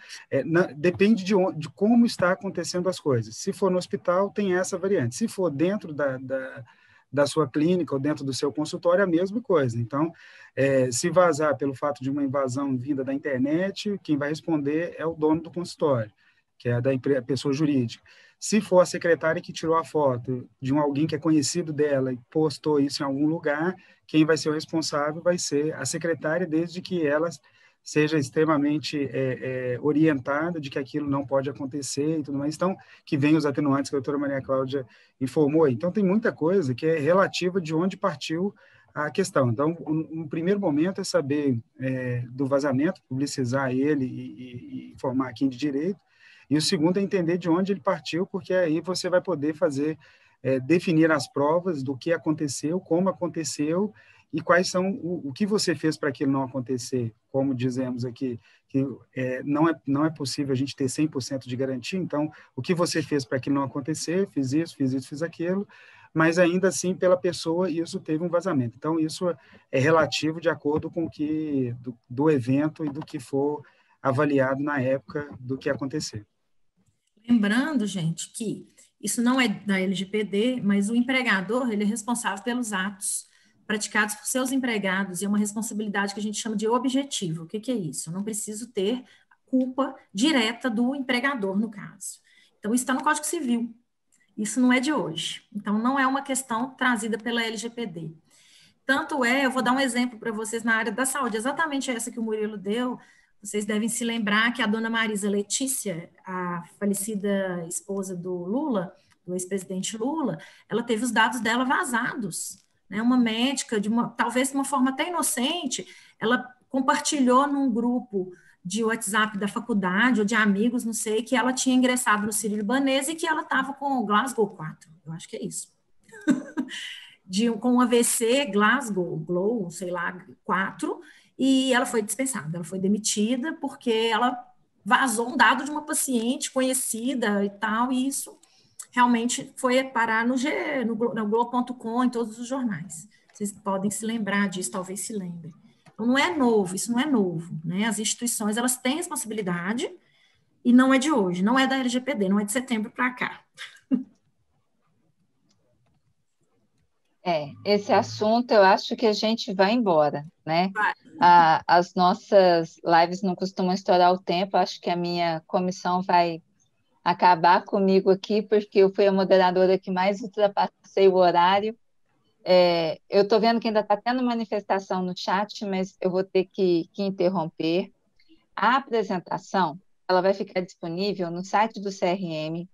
depende de como está acontecendo as coisas. Se for no hospital, tem essa variante. Se for dentro da sua clínica ou dentro do seu consultório, é a mesma coisa. Então, se vazar pelo fato de uma invasão vinda da internet, quem vai responder é o dono do consultório, que é da pessoa jurídica. Se for a secretária que tirou a foto de alguém que é conhecido dela e postou isso em algum lugar, quem vai ser o responsável vai ser a secretária, desde que ela seja extremamente orientada de que aquilo não pode acontecer e tudo mais. Então, que vem os atenuantes que a doutora Maria Cláudia informou. Então, tem muita coisa que é relativa de onde partiu a questão. Então, no primeiro momento é saber do vazamento, publicizar ele e informar quem de direito. E o segundo é entender de onde ele partiu, porque aí você vai poder definir as provas do que aconteceu, como aconteceu e quais são o que você fez para aquilo não acontecer. Como dizemos aqui, que não é possível a gente ter 100% de garantia, então o que você fez para aquilo não acontecer, fiz isso, fiz aquilo, mas ainda assim pela pessoa isso teve um vazamento. Então isso é relativo de acordo com do evento e do que for avaliado na época do que acontecer.
Lembrando, gente, que isso não é da LGPD, mas o empregador, ele é responsável pelos atos praticados por seus empregados, e é uma responsabilidade que a gente chama de objetivo. O que é isso? Eu não preciso ter culpa direta do empregador, no caso. Então, isso está no Código Civil. Isso não é de hoje. Então, não é uma questão trazida pela LGPD. Tanto eu vou dar um exemplo para vocês na área da saúde, exatamente essa que o Murilo deu. Vocês devem se lembrar que a dona Marisa Letícia, a falecida esposa do Lula, do ex-presidente Lula, ela teve os dados dela vazados, né? Uma médica, talvez de uma forma até inocente, ela compartilhou num grupo de WhatsApp da faculdade ou de amigos, não sei, que ela tinha ingressado no Sírio-Libanês e que ela estava com o Glasgow 4, eu acho que é isso. Com o AVC, Glow, sei lá, 4, e ela foi dispensada, ela foi demitida porque ela vazou um dado de uma paciente conhecida e tal, e isso realmente foi parar no Globo.com, em todos os jornais. Vocês podem se lembrar disso, talvez se lembrem. Então, não é novo, isso não é novo, né? As instituições, elas têm responsabilidade e não é de hoje, não é da LGPD, não é de setembro para cá.
Esse assunto eu acho que a gente vai embora, né?
Vai.
As nossas lives não costumam estourar o tempo, acho que a minha comissão vai acabar comigo aqui, porque eu fui a moderadora que mais ultrapassei o horário. Eu estou vendo que ainda está tendo manifestação no chat, mas eu vou ter que interromper. A apresentação, ela vai ficar disponível no site do CRM,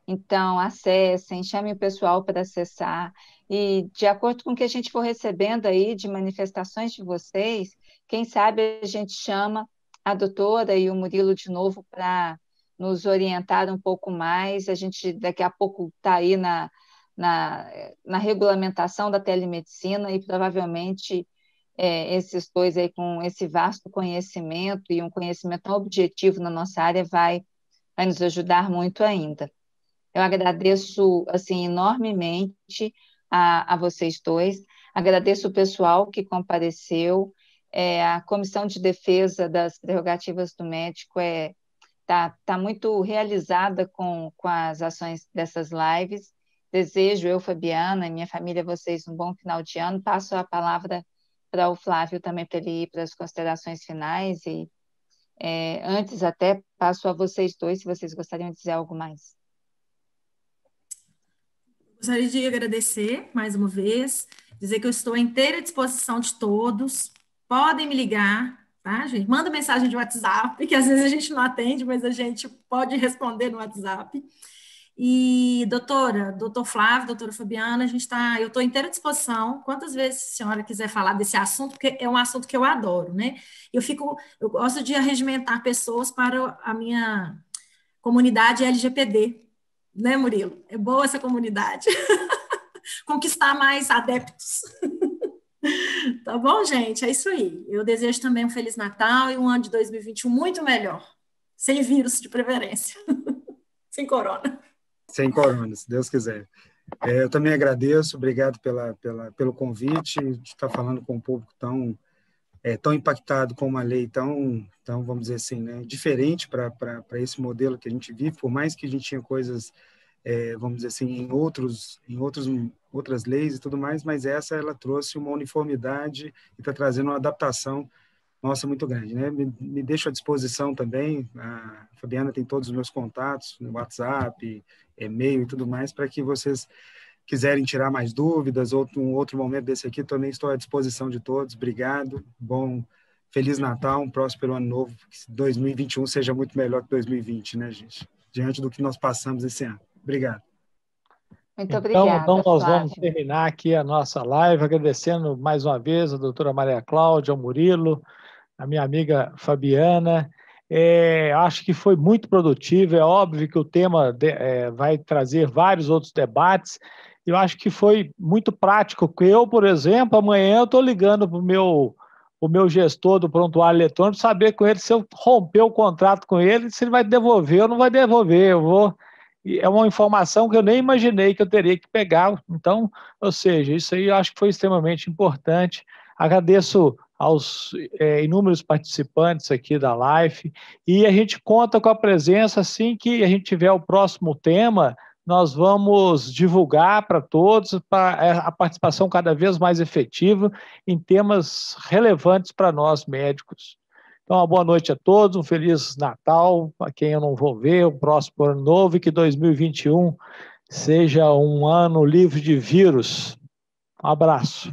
então acessem, chamem o pessoal para acessar, e de acordo com o que a gente for recebendo aí de manifestações de vocês, quem sabe a gente chama a doutora e o Murilo de novo para nos orientar um pouco mais. A gente daqui a pouco está aí na regulamentação da telemedicina e provavelmente esses dois aí com esse vasto conhecimento e um conhecimento tão objetivo na nossa área vai nos ajudar muito ainda. Eu agradeço assim, enormemente a vocês dois, agradeço o pessoal que compareceu, a Comissão de Defesa das Prerrogativas do Médico está muito realizada com as ações dessas lives. Desejo, eu, Fabiana, e minha família, vocês um bom final de ano. Passo a palavra para o Flávio também, para ele ir para as considerações finais, e antes até passo a vocês dois, se vocês gostariam de dizer algo mais.
Gostaria de agradecer mais uma vez, dizer que eu estou à inteira disposição de todos, podem me ligar, tá, gente? Manda mensagem de WhatsApp, que às vezes a gente não atende, mas a gente pode responder no WhatsApp. E, doutor Flávio, doutora Fabiana, eu estou à inteira disposição, quantas vezes a senhora quiser falar desse assunto, porque é um assunto que eu adoro, né? Eu gosto de arregimentar pessoas para a minha comunidade LGPD, né, Murilo? É boa essa comunidade. Conquistar mais adeptos. Tá bom, gente? É isso aí. Eu desejo também um Feliz Natal e um ano de 2021 muito melhor. Sem vírus, de preferência. Sem corona.
Sem corona, se Deus quiser. Eu também agradeço, obrigado pelo convite, de estar falando com um público tão impactado com uma lei tão vamos dizer assim, né, diferente para esse modelo que a gente vive, por mais que a gente tinha coisas, vamos dizer assim, em outras leis e tudo mais, mas ela trouxe uma uniformidade e está trazendo uma adaptação nossa muito grande, né? Me deixo à disposição também, a Fabiana tem todos os meus contatos no WhatsApp, e-mail e tudo mais, para que vocês quiserem tirar mais dúvidas, um outro momento desse aqui, também estou à disposição de todos. Obrigado, Feliz Natal, um próspero ano novo, que 2021 seja muito melhor que 2020, né, gente? Diante do que nós passamos esse ano. Obrigado.
Muito obrigada,
então nós
Flávio.
vamos terminar aqui a nossa live, agradecendo mais uma vez a doutora Maria Cláudia, ao Murilo, a minha amiga Fabiana. Acho que foi muito produtivo, é óbvio que o tema vai trazer vários outros debates. Eu acho que foi muito prático, porque eu, por exemplo, amanhã eu estou ligando para o meu gestor do prontuário eletrônico, saber com ele se eu romper o contrato com ele, se ele vai devolver ou não vai devolver. É uma informação que eu nem imaginei que eu teria que pegar. Então, ou seja, isso aí eu acho que foi extremamente importante. Agradeço aos inúmeros participantes aqui da live, e a gente conta com a presença, assim que a gente tiver o próximo tema, nós vamos divulgar para todos para a participação cada vez mais efetiva em temas relevantes para nós médicos. Então, uma boa noite a todos, um Feliz Natal, a quem eu não vou ver, um próximo ano novo, e que 2021 seja um ano livre de vírus. Um abraço.